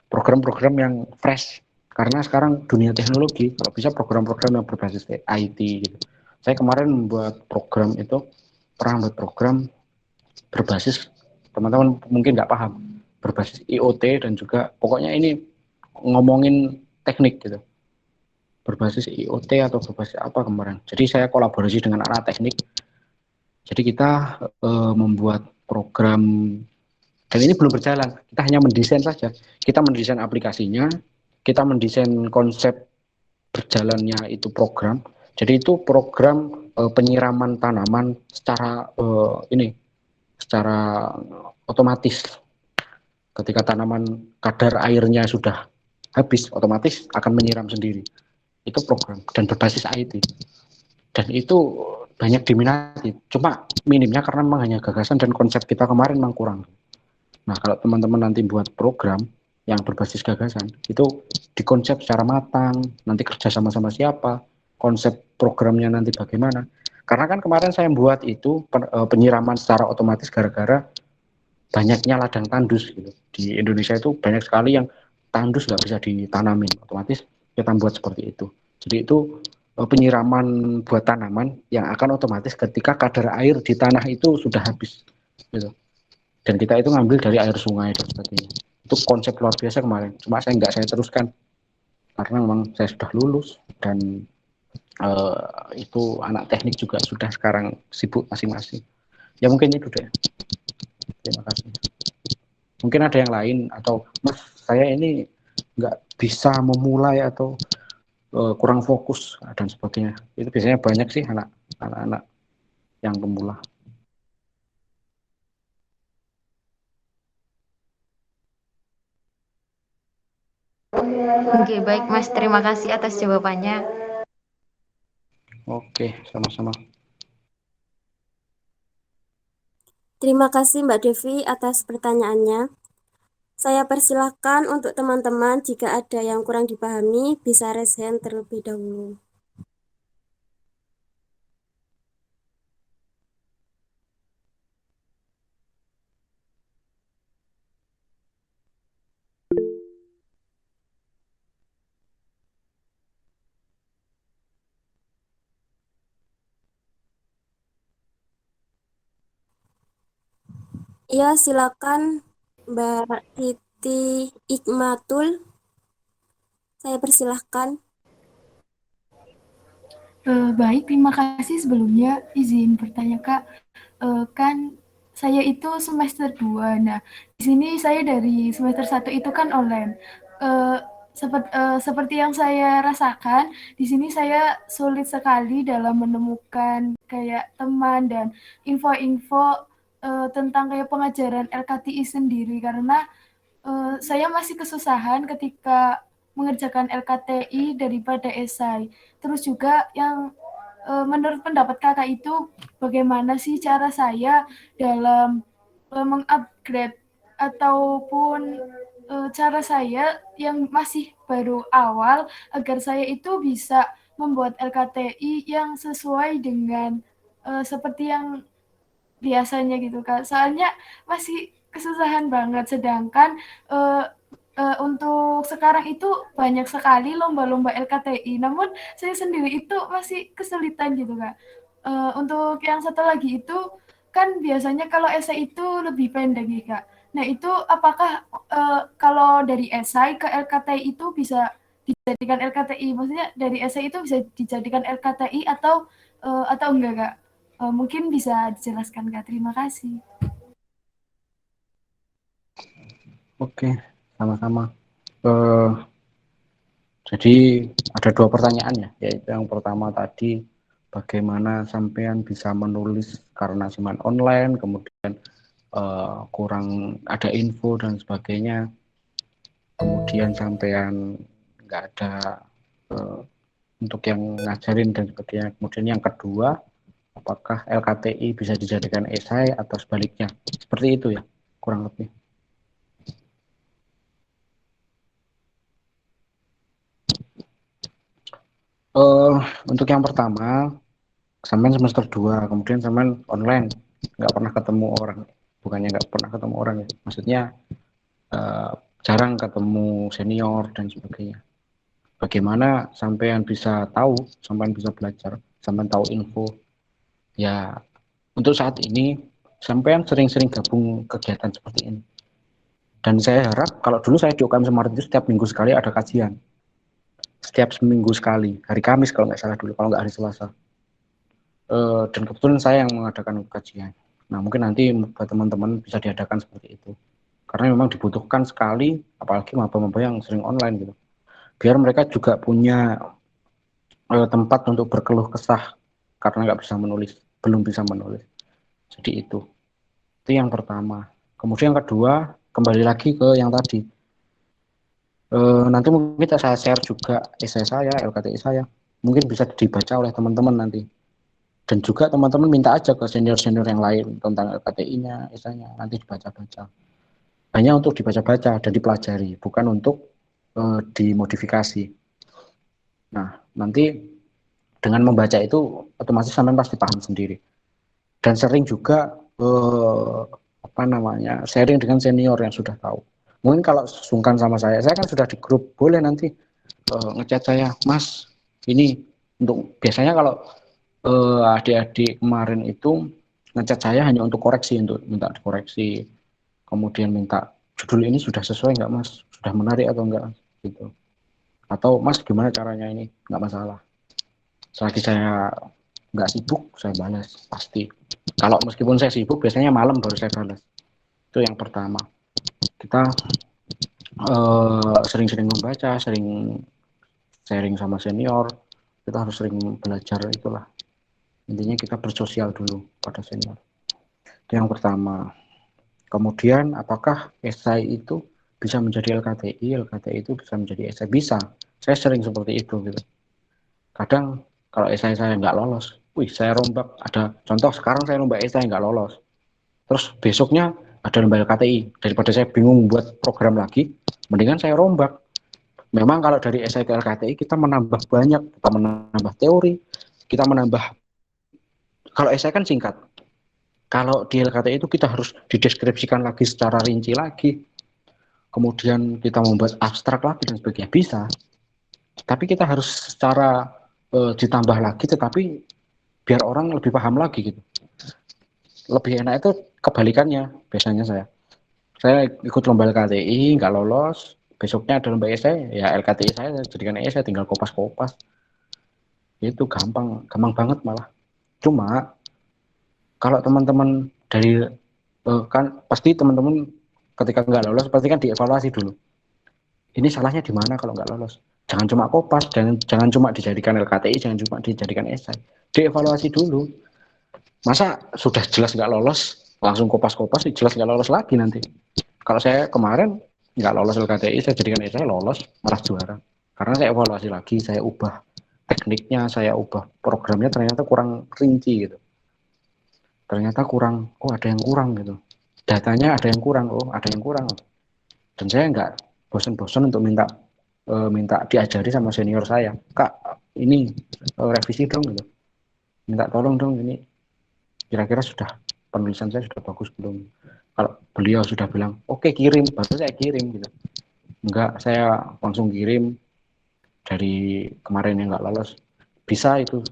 Speaker 2: Program-program yang fresh. Karena sekarang dunia teknologi, kalau bisa program-program yang berbasis IT gitu. Saya kemarin pernah membuat program berbasis, teman-teman mungkin nggak paham, berbasis IoT dan juga pokoknya ini ngomongin teknik gitu, berbasis IoT atau berbasis apa kemarin. Jadi saya kolaborasi dengan anak teknik. Jadi kita membuat program, dan ini belum berjalan. Kita hanya mendesain saja. Kita mendesain aplikasinya, kita mendesain konsep berjalannya itu program. Jadi itu program penyiraman tanaman secara secara otomatis. Ketika tanaman kadar airnya sudah habis, otomatis akan menyiram sendiri. Itu program dan berbasis IT. Dan itu banyak diminati. Cuma minimnya karena memang hanya gagasan dan konsep kita kemarin memang kurang. Nah, kalau teman-teman nanti buat program yang berbasis gagasan, itu dikonsep secara matang, nanti kerja sama-sama siapa, konsep programnya nanti bagaimana. Karena kan kemarin saya buat itu penyiraman secara otomatis gara-gara banyaknya ladang tandus gitu. Di Indonesia itu banyak sekali yang tandus nggak bisa ditanamin, otomatis kita buat seperti itu. Jadi itu penyiraman buat tanaman yang akan otomatis ketika kadar air di tanah itu sudah habis gitu. Dan kita itu ngambil dari air sungai dan sebagainya. Itu konsep luar biasa kemarin. Cuma saya teruskan karena memang saya sudah lulus dan itu anak teknik juga sudah sekarang sibuk masing-masing. Ya mungkin itu deh. Terima kasih. Mungkin ada yang lain atau Mas saya ini nggak bisa memulai atau kurang fokus dan sebagainya. Itu biasanya banyak sih anak-anak yang pemula.
Speaker 5: Oke, baik Mas, terima kasih atas jawabannya.
Speaker 2: Oke, sama-sama.
Speaker 1: Terima kasih Mbak Devi atas pertanyaannya. Saya persilahkan untuk teman-teman jika ada yang kurang dipahami bisa raise hand terlebih dahulu. Ya, silakan Mbak Titi Ikmatul. Saya persilahkan.
Speaker 6: Baik, terima kasih sebelumnya. Izin bertanya, Kak. Kan saya itu semester 2. Nah, di sini saya dari semester 1 itu kan online. Seperti yang saya rasakan, di sini saya sulit sekali dalam menemukan kayak teman dan info-info tentang kayak pengajaran LKTI sendiri karena saya masih kesusahan ketika mengerjakan LKTI daripada esai. Terus juga yang menurut pendapat kakak itu bagaimana sih cara saya dalam mengupgrade ataupun cara saya yang masih baru awal agar saya itu bisa membuat LKTI yang sesuai dengan seperti yang biasanya gitu Kak. Soalnya masih kesusahan banget sedangkan untuk sekarang itu banyak sekali lomba-lomba LKTI, namun saya sendiri itu masih kesulitan gitu Kak. Untuk yang satu lagi itu kan biasanya kalau esai itu lebih pendek nih Kak. Nah itu apakah kalau dari esai ke LKTI itu bisa dijadikan LKTI? Maksudnya dari esai itu bisa dijadikan LKTI atau enggak Kak? Mungkin bisa dijelaskan Kak. Terima kasih.
Speaker 2: Oke, sama-sama. Jadi ada dua pertanyaan ya, yaitu yang pertama tadi bagaimana sampean bisa menulis karena cuman online, kemudian kurang ada info dan sebagainya, kemudian sampean nggak ada untuk yang ngajarin dan sebagainya. Kemudian yang kedua, apakah LKTI bisa dijadikan esai atau sebaliknya? Seperti itu ya, kurang lebih. Untuk yang pertama, sampean semester 2, kemudian sampean online, nggak pernah ketemu orang. Bukannya nggak pernah ketemu orang ya, maksudnya jarang ketemu senior dan sebagainya. Bagaimana sampean bisa tahu, sampean bisa belajar sampean tahu info. Ya, untuk saat ini sampean sering-sering gabung kegiatan seperti ini. Dan saya harap kalau dulu saya di UKM Semarang itu setiap minggu sekali ada kajian. Setiap seminggu sekali, hari Kamis kalau nggak salah dulu, kalau nggak hari Selasa. Dan kebetulan saya yang mengadakan kajian. Nah, mungkin nanti buat teman-teman bisa diadakan seperti itu. Karena memang dibutuhkan sekali, apalagi maba-maba yang sering online gitu. Biar mereka juga punya tempat untuk berkeluh kesah karena nggak bisa menulis, belum bisa menulis. Jadi itu yang pertama. Kemudian yang kedua, kembali lagi ke yang tadi. Nanti mungkin saya share juga esai saya, LKTI saya. Mungkin bisa dibaca oleh teman-teman nanti. Dan juga teman-teman minta aja ke senior-senior yang lain tentang LKTI-nya, esainya, nanti dibaca-baca. Hanya untuk dibaca-baca dan dipelajari, bukan untuk dimodifikasi. Nah, nanti dengan membaca itu otomatis sampean pasti paham sendiri. Dan sering juga sharing dengan senior yang sudah tahu. Mungkin kalau sungkan sama saya kan sudah di grup, boleh nanti ngechat saya, Mas, ini untuk biasanya kalau adik-adik kemarin itu ngechat saya hanya untuk koreksi, untuk minta dikoreksi, kemudian minta judul ini sudah sesuai nggak Mas, sudah menarik atau enggak gitu, atau Mas gimana caranya ini, nggak masalah. Selagi saya nggak sibuk, saya balas pasti. Kalau meskipun saya sibuk, biasanya malam baru saya balas. Itu yang pertama. Kita sering-sering membaca, sering sharing sama senior. Kita harus sering belajar itulah. Intinya kita bersosial dulu pada senior. Itu yang pertama. Kemudian apakah esai itu bisa menjadi LKTI? LKTI itu bisa menjadi esai? Bisa. Saya sering seperti itu gitu. Kadang kalau esai saya nggak lolos, saya rombak. Ada contoh sekarang saya lomba esai nggak lolos. Terus besoknya ada lomba LKTI. Daripada saya bingung buat program lagi, mendingan saya rombak. Memang kalau dari esai ke LKTI kita menambah banyak, kita menambah teori, kita menambah. Kalau esai kan singkat. Kalau di LKTI itu kita harus dideskripsikan lagi secara rinci lagi. Kemudian kita membuat abstrak lagi dan sebagainya, bisa. Tapi kita harus secara ditambah lagi, tetapi biar orang lebih paham lagi gitu. Lebih enak itu kebalikannya biasanya saya ikut lomba LKTI nggak lolos, besoknya ada lomba esai, ya LKTI saya jadikan esai, tinggal kopas-kopas. Itu gampang banget malah. Cuma kalau teman-teman dari kan pasti teman-teman ketika nggak lolos pasti kan dievaluasi dulu. Ini salahnya di mana kalau nggak lolos? Jangan cuma kopas, jangan cuma dijadikan LKTI, jangan cuma dijadikan esai. Dievaluasi dulu. Masa sudah jelas nggak lolos, langsung kopas-kopas, jelas nggak lolos lagi nanti. Kalau saya kemarin nggak lolos LKTI, saya jadikan esai, lolos, malah juara. Karena saya evaluasi lagi, saya ubah tekniknya, saya ubah programnya, ternyata kurang rinci gitu. Ternyata kurang, ada yang kurang gitu. Datanya ada yang kurang, ada yang kurang. Dan saya nggak bosan-bosan untuk minta diajari sama senior saya, Kak, ini revisi dong gitu. Minta tolong dong ini. Kira-kira sudah penulisan saya sudah bagus belum? Kalau beliau sudah bilang, oke, kirim, baru saya kirim gitu. Enggak, saya langsung kirim dari kemarin yang nggak lolos. Bisa itu.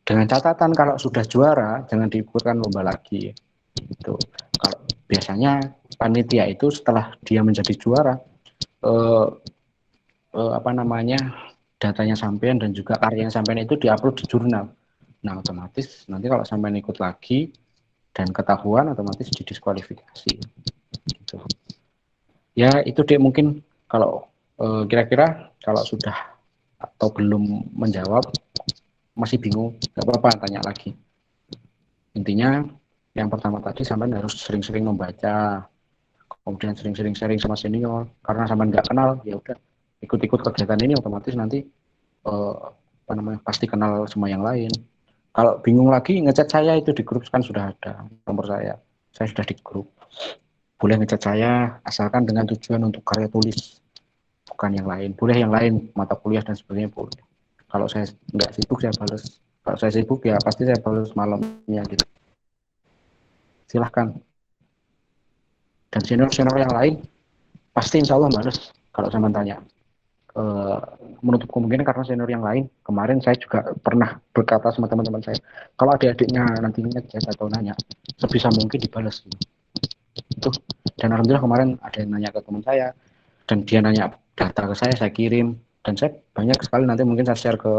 Speaker 2: Dengan catatan kalau sudah juara, jangan diikutkan lomba lagi. Itu. Kalau biasanya panitia itu setelah dia menjadi juara, datanya sampean dan juga karyanya sampean itu diupload di jurnal. Nah, otomatis nanti kalau sampean ikut lagi dan ketahuan, otomatis didiskualifikasi. Gitu. Ya, itu deh mungkin kalau kira-kira kalau sudah atau belum menjawab, masih bingung, nggak apa-apa, tanya lagi. Intinya, yang pertama tadi sampean harus sering-sering membaca, kemudian sering-sering sharing sama senior, karena sampean nggak kenal, ya udah ikut-ikut kegiatan ini, otomatis nanti pasti kenal sama yang lain. Kalau bingung lagi, ngechat saya itu di grup kan sudah ada nomor saya sudah di grup. Boleh ngechat saya, asalkan dengan tujuan untuk karya tulis, bukan yang lain. Boleh yang lain, mata kuliah dan sebagainya boleh. Kalau saya nggak sibuk, saya balas. Kalau saya sibuk, ya pasti saya balas malamnya gitu. Silahkan. Dan senior-senior yang lain, pasti insya Allah balas kalau saya tanya. eh, menutup kemungkinan karena senior yang lain. Kemarin saya juga pernah berkata sama teman-teman saya, kalau adik-adiknya nantinya chat atau nanya, sebisa mungkin dibalas gitu. Itu. Dan alhamdulillah kemarin ada yang nanya ke teman saya, dan dia nanya data ke saya kirim, dan saya banyak sekali nanti mungkin saya share ke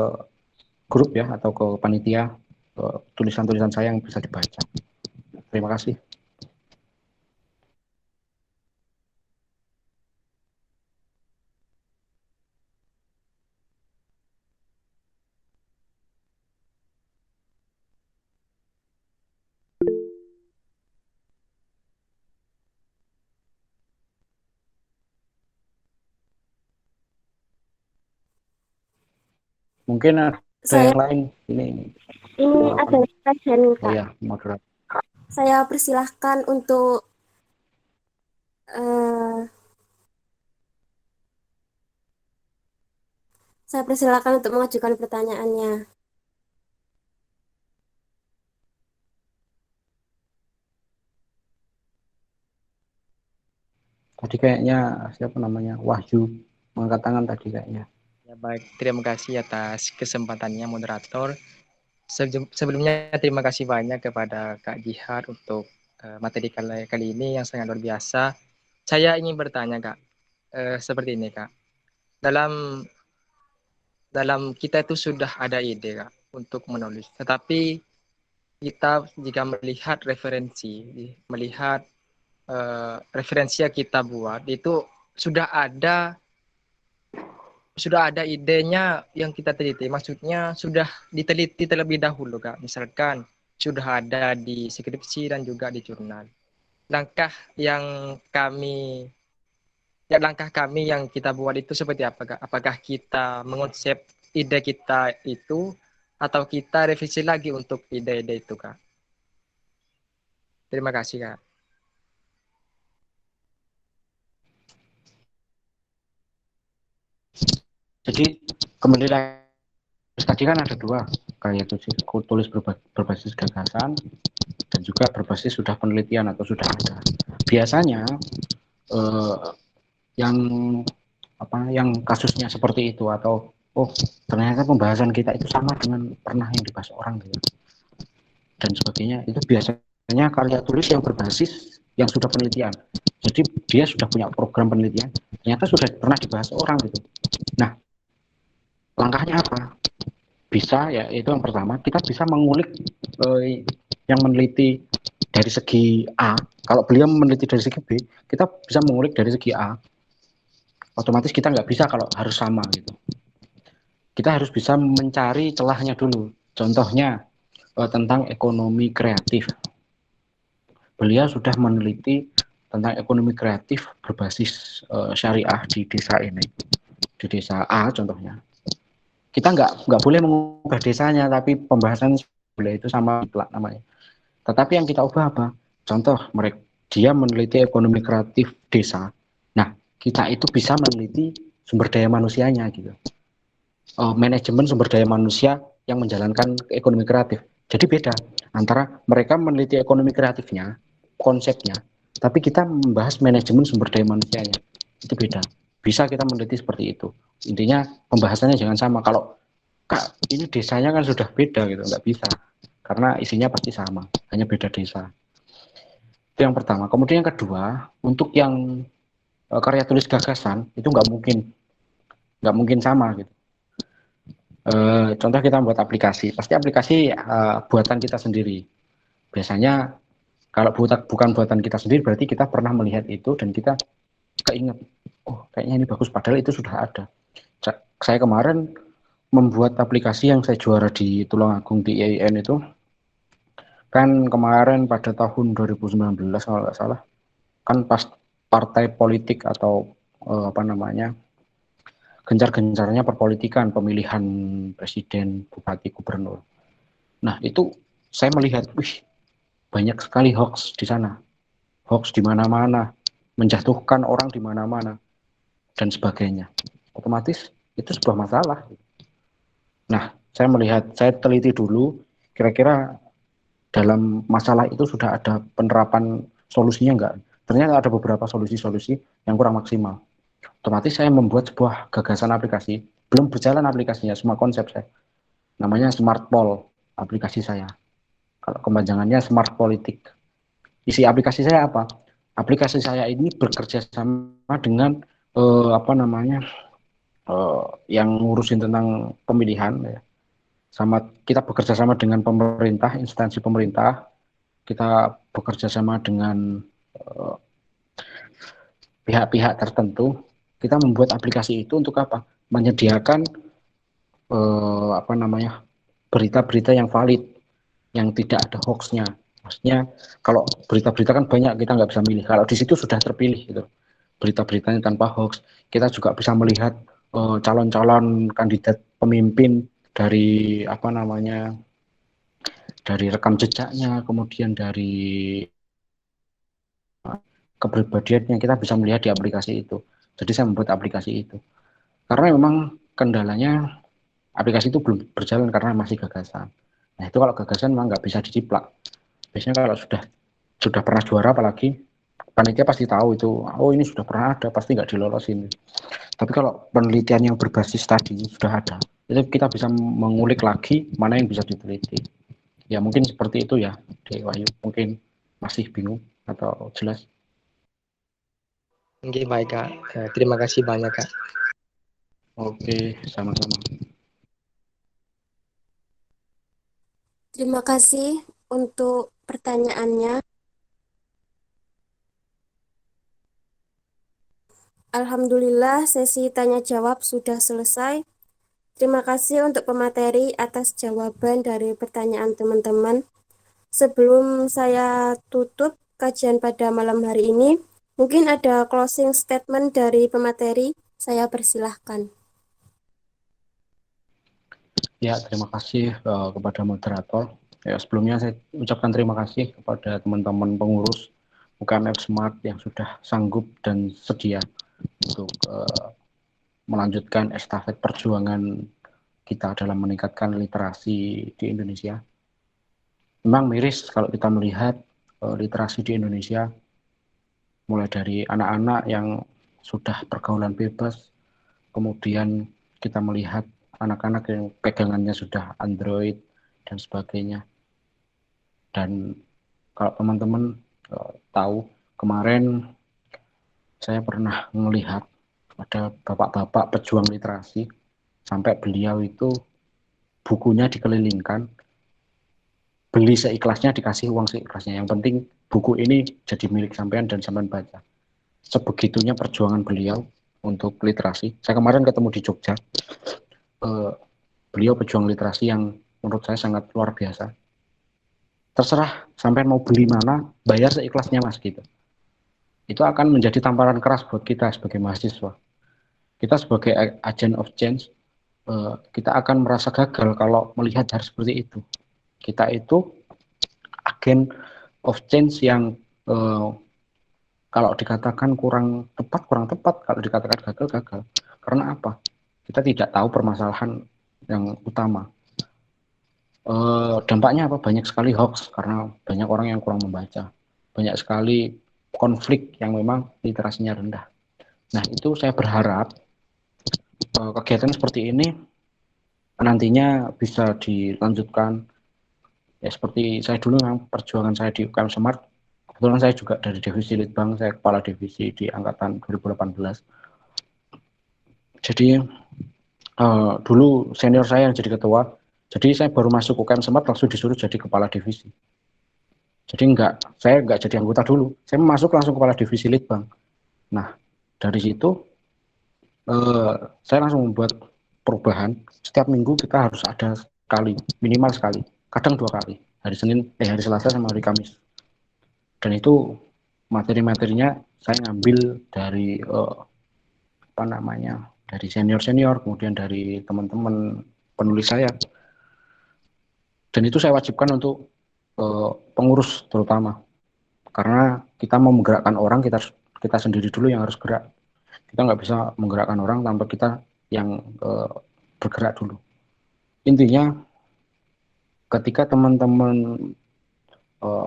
Speaker 2: grup ya atau ke panitia tulisan-tulisan saya yang bisa dibaca. Terima kasih. Mungkin ada
Speaker 1: Saya
Speaker 2: yang lain ini
Speaker 1: ada present,
Speaker 2: oh
Speaker 1: Kak.
Speaker 2: ya, moderator.
Speaker 1: Saya persilahkan untuk eh, mengajukan pertanyaannya.
Speaker 2: Tadi kayaknya siapa namanya, Wahyu mengangkat tangan tadi kayaknya.
Speaker 3: Ya, baik, terima kasih atas kesempatannya moderator. Sebelumnya terima kasih banyak kepada Kak Jihad untuk materi kali ini yang sangat luar biasa. Saya ingin bertanya Kak, seperti ini Kak. Dalam kita itu sudah ada ide Kak untuk menulis, tetapi kita jika melihat referensi yang kita buat itu sudah ada idenya yang kita teliti, maksudnya sudah diteliti terlebih dahulu Kak. Misalkan sudah ada di skripsi dan juga di jurnal. Langkah kami yang kita buat itu seperti apa Kak? Apakah kita mengonsep ide kita itu atau kita revisi lagi untuk ide-ide itu Kak? Terima kasih Kak.
Speaker 2: Jadi kembali lagi tadi kan ada dua kayak tulis berbasis gagasan dan juga berbasis sudah penelitian atau sudah ada. Biasanya yang kasusnya seperti itu atau ternyata pembahasan kita itu sama dengan pernah yang dibahas orang gitu dan sebagainya, itu biasanya karya tulis yang berbasis yang sudah penelitian. Jadi dia sudah punya program penelitian, ternyata sudah pernah dibahas orang gitu. Nah, langkahnya apa? Bisa ya, itu yang pertama, kita bisa mengulik yang meneliti dari segi A. Kalau beliau meneliti dari segi B, kita bisa mengulik dari segi A. Otomatis kita nggak bisa kalau harus sama gitu. Kita harus bisa mencari celahnya dulu. Contohnya tentang ekonomi kreatif. Beliau sudah meneliti tentang ekonomi kreatif berbasis syariah di desa ini, di desa A contohnya. Kita nggak boleh mengubah desanya, tapi pembahasan boleh itu sama namanya. Tetapi yang kita ubah apa? Contoh, dia meneliti ekonomi kreatif desa. Nah, kita itu bisa meneliti sumber daya manusianya gitu. Manajemen sumber daya manusia yang menjalankan ekonomi kreatif. Jadi beda antara mereka meneliti ekonomi kreatifnya, konsepnya, tapi kita membahas manajemen sumber daya manusianya. Itu beda. Bisa kita meneliti seperti itu. Intinya pembahasannya jangan sama. Kalau Kak, ini desanya kan sudah beda gitu, nggak bisa. Karena isinya pasti sama, hanya beda desa. Itu yang pertama. Kemudian yang kedua, untuk yang karya tulis gagasan itu nggak mungkin sama gitu. Contoh kita membuat aplikasi, pasti aplikasi buatan kita sendiri. Biasanya kalau bukan buatan kita sendiri, berarti kita pernah melihat itu dan kita keinget, oh kayaknya ini bagus, padahal itu sudah ada. Saya kemarin membuat aplikasi yang saya juara di Tulungagung di IAIN itu, kan kemarin pada tahun 2019 kalau nggak salah, kan pas partai politik atau gencar-gencarnya perpolitikan, pemilihan presiden, bupati, gubernur. Nah itu saya melihat, banyak sekali hoax di sana, hoax di mana-mana, menjatuhkan orang di mana-mana dan sebagainya. Otomatis itu sebuah masalah. Nah, saya teliti dulu, kira-kira dalam masalah itu sudah ada penerapan solusinya enggak? Ternyata ada beberapa solusi-solusi yang kurang maksimal. Otomatis saya membuat sebuah gagasan aplikasi, belum berjalan aplikasinya, semua konsep saya. Namanya Smart Poll, aplikasi saya. Kalau kepanjangannya Smart Politik. Isi aplikasi saya apa? Aplikasi saya ini bekerja sama dengan yang ngurusin tentang pemilihan ya. Kita bekerja sama dengan pemerintah, instansi pemerintah. Kita bekerja sama dengan pihak-pihak tertentu. Kita membuat aplikasi itu untuk apa? Menyediakan berita-berita yang valid, yang tidak ada hoaxnya. Maksudnya kalau berita-berita kan banyak, kita nggak bisa milih. Kalau di situ sudah terpilih gitu, berita-beritanya tanpa hoax. Kita juga bisa melihat calon-calon kandidat pemimpin dari dari rekam jejaknya, kemudian dari kepribadiannya, kita bisa melihat di aplikasi itu. Jadi saya membuat aplikasi itu. Karena memang kendalanya aplikasi itu belum berjalan karena masih gagasan. Nah itu kalau gagasan memang nggak bisa diciplak. Biasanya kalau sudah pernah juara, apalagi panitia pasti tahu itu, oh ini sudah pernah ada, pasti nggak dilolosin. Tapi kalau penelitian yang berbasis tadi sudah ada, itu kita bisa mengulik lagi mana yang bisa diteliti. Ya mungkin seperti itu ya, Wahyu. Mungkin masih bingung atau jelas?
Speaker 3: Oke, baik Kak. Terima kasih banyak Kak.
Speaker 2: Oke, sama-sama.
Speaker 1: Terima kasih untuk pertanyaannya. Alhamdulillah, sesi tanya jawab sudah selesai. Terima kasih untuk pemateri atas jawaban dari pertanyaan teman-teman. Sebelum saya tutup kajian pada malam hari ini, mungkin ada closing statement dari pemateri. Saya persilahkan.
Speaker 2: Ya, terima kasih kepada moderator. Ya, sebelumnya saya ucapkan terima kasih kepada teman-teman pengurus UKMF Smart yang sudah sanggup dan sedia untuk melanjutkan estafet perjuangan kita dalam meningkatkan literasi di Indonesia. Memang miris kalau kita melihat literasi di Indonesia, mulai dari anak-anak yang sudah pergaulan bebas, kemudian kita melihat anak-anak yang pegangannya sudah Android dan sebagainya. Dan kalau teman-teman tahu, kemarin saya pernah melihat ada bapak-bapak pejuang literasi, sampai beliau itu bukunya dikelilingkan, beli seikhlasnya, dikasih uang seikhlasnya. Yang penting buku ini jadi milik sampean dan sampean baca. Sebegitunya perjuangan beliau untuk literasi. Saya kemarin ketemu di Jogja. Beliau pejuang literasi yang menurut saya sangat luar biasa. Terserah sampean mau beli mana, bayar seikhlasnya Mas gitu. Itu akan menjadi tamparan keras buat kita sebagai mahasiswa. Kita sebagai agent of change, kita akan merasa gagal kalau melihat hal seperti itu. Kita itu agen of change yang kalau dikatakan kurang tepat, kalau dikatakan gagal. Karena apa? Kita tidak tahu permasalahan yang utama. Dampaknya apa? Banyak sekali hoax karena banyak orang yang kurang membaca. Banyak sekali konflik yang memang literasinya rendah. Nah, itu saya berharap kegiatan seperti ini nantinya bisa dilanjutkan. Ya seperti saya dulu, perjuangan saya di UKM Smart, kebetulan saya juga dari divisi Litbang, saya kepala divisi di angkatan 2018. Jadi dulu senior saya yang jadi ketua, jadi saya baru masuk UKM Smart langsung disuruh jadi kepala divisi. Jadi saya nggak jadi anggota dulu, saya masuk langsung kepala divisi Litbang. Nah, dari situ saya langsung membuat perubahan. Setiap minggu kita harus ada sekali, minimal sekali, kadang 2 kali, hari Selasa sama hari Kamis. Dan itu materi-materinya saya ngambil dari dari senior, kemudian dari teman-teman penulis saya. Dan itu saya wajibkan untuk pengurus terutama, karena kita mau menggerakkan orang, kita sendiri dulu yang harus gerak. Kita nggak bisa menggerakkan orang tanpa kita yang bergerak dulu. Intinya, ketika teman-teman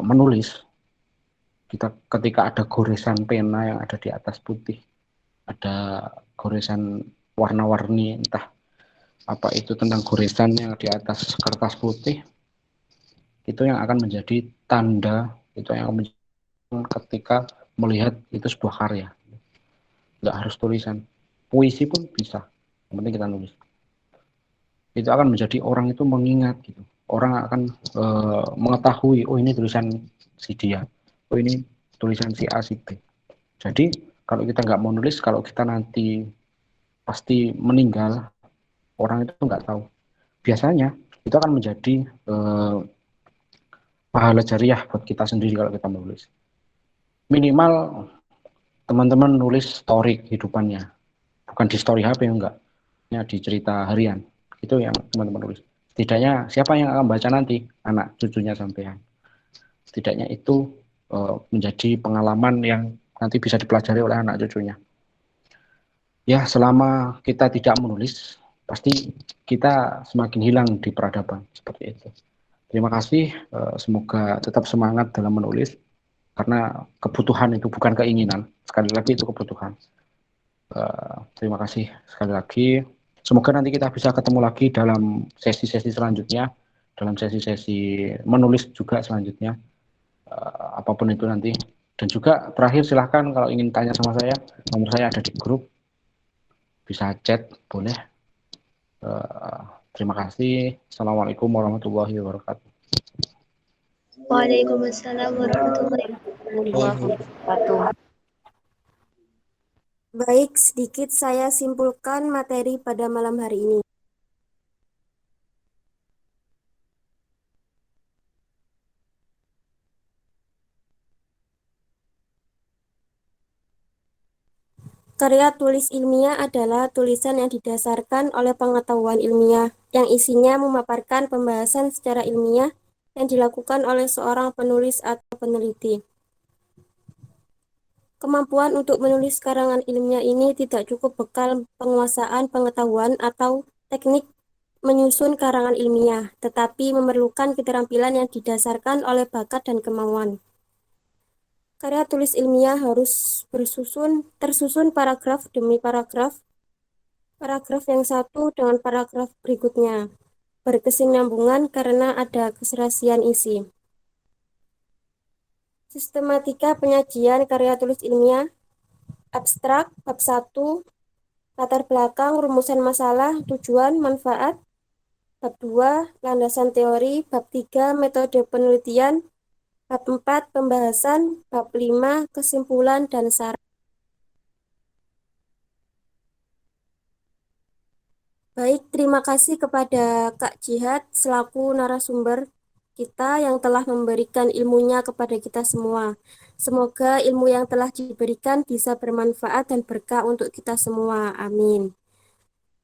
Speaker 2: menulis, ketika ada goresan pena yang ada di atas putih, ada goresan warna-warni, entah apa itu tentang goresan yang di atas kertas putih, itu yang akan menjadi tanda, itu yang akan menjadi ketika melihat itu sebuah karya. Nggak harus tulisan, puisi pun bisa, yang penting kita nulis. Itu akan menjadi orang itu mengingat gitu. Orang akan mengetahui, oh ini tulisan si dia, oh ini tulisan si A, si B. Jadi kalau kita nggak mau nulis, kalau kita nanti pasti meninggal, orang itu nggak tahu. Biasanya itu akan menjadi pahala jariah buat kita sendiri kalau kita menulis. Minimal teman-teman nulis story kehidupannya, bukan di story HP enggak, ya di cerita harian. Itu yang teman-teman tulis. Setidaknya siapa yang akan baca nanti? Anak cucunya sampean. Setidaknya itu menjadi pengalaman yang nanti bisa dipelajari oleh anak cucunya. Ya, selama kita tidak menulis, pasti kita semakin hilang di peradaban. Seperti itu. Terima kasih. Semoga tetap semangat dalam menulis. Karena kebutuhan itu bukan keinginan. Sekali lagi itu kebutuhan. Terima kasih sekali lagi. Semoga nanti kita bisa ketemu lagi dalam sesi-sesi selanjutnya, dalam sesi-sesi menulis juga selanjutnya, apapun itu nanti. Dan juga terakhir silahkan kalau ingin tanya sama saya, nomor saya ada di grup, bisa chat, boleh. Terima kasih. Assalamualaikum warahmatullahi wabarakatuh.
Speaker 7: Waalaikumsalam warahmatullahi
Speaker 5: wabarakatuh.
Speaker 1: Baik, sedikit saya simpulkan materi pada malam hari ini. Karya tulis ilmiah adalah tulisan yang didasarkan oleh pengetahuan ilmiah, yang isinya memaparkan pembahasan secara ilmiah yang dilakukan oleh seorang penulis atau peneliti. Kemampuan untuk menulis karangan ilmiah ini tidak cukup bekal penguasaan pengetahuan atau teknik menyusun karangan ilmiah, tetapi memerlukan keterampilan yang didasarkan oleh bakat dan kemauan. Karya tulis ilmiah harus tersusun paragraf demi paragraf yang satu dengan paragraf berikutnya, berkesinambungan karena ada keserasian isi. Sistematika penyajian karya tulis ilmiah, abstrak, bab 1, latar belakang, rumusan masalah, tujuan, manfaat, bab 2, landasan teori, bab 3, metode penelitian, bab 4, pembahasan, bab 5, kesimpulan dan saran. Baik, terima kasih kepada Kak Jihad selaku narasumber kita yang telah memberikan ilmunya kepada kita semua. Semoga ilmu yang telah diberikan bisa bermanfaat dan berkah untuk kita semua. Amin.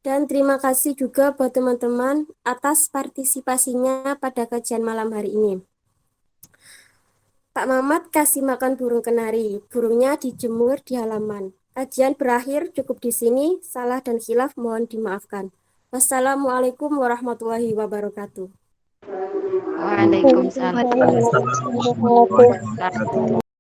Speaker 1: Dan terima kasih juga buat teman-teman atas partisipasinya pada kajian malam hari ini. Pak Mamat kasih makan burung kenari. Burungnya dijemur di halaman. Kajian berakhir cukup di sini. Salah dan khilaf mohon dimaafkan. Wassalamualaikum warahmatullahi wabarakatuh.
Speaker 5: Waalaikumsalam warahmatullahi wabarakatuh.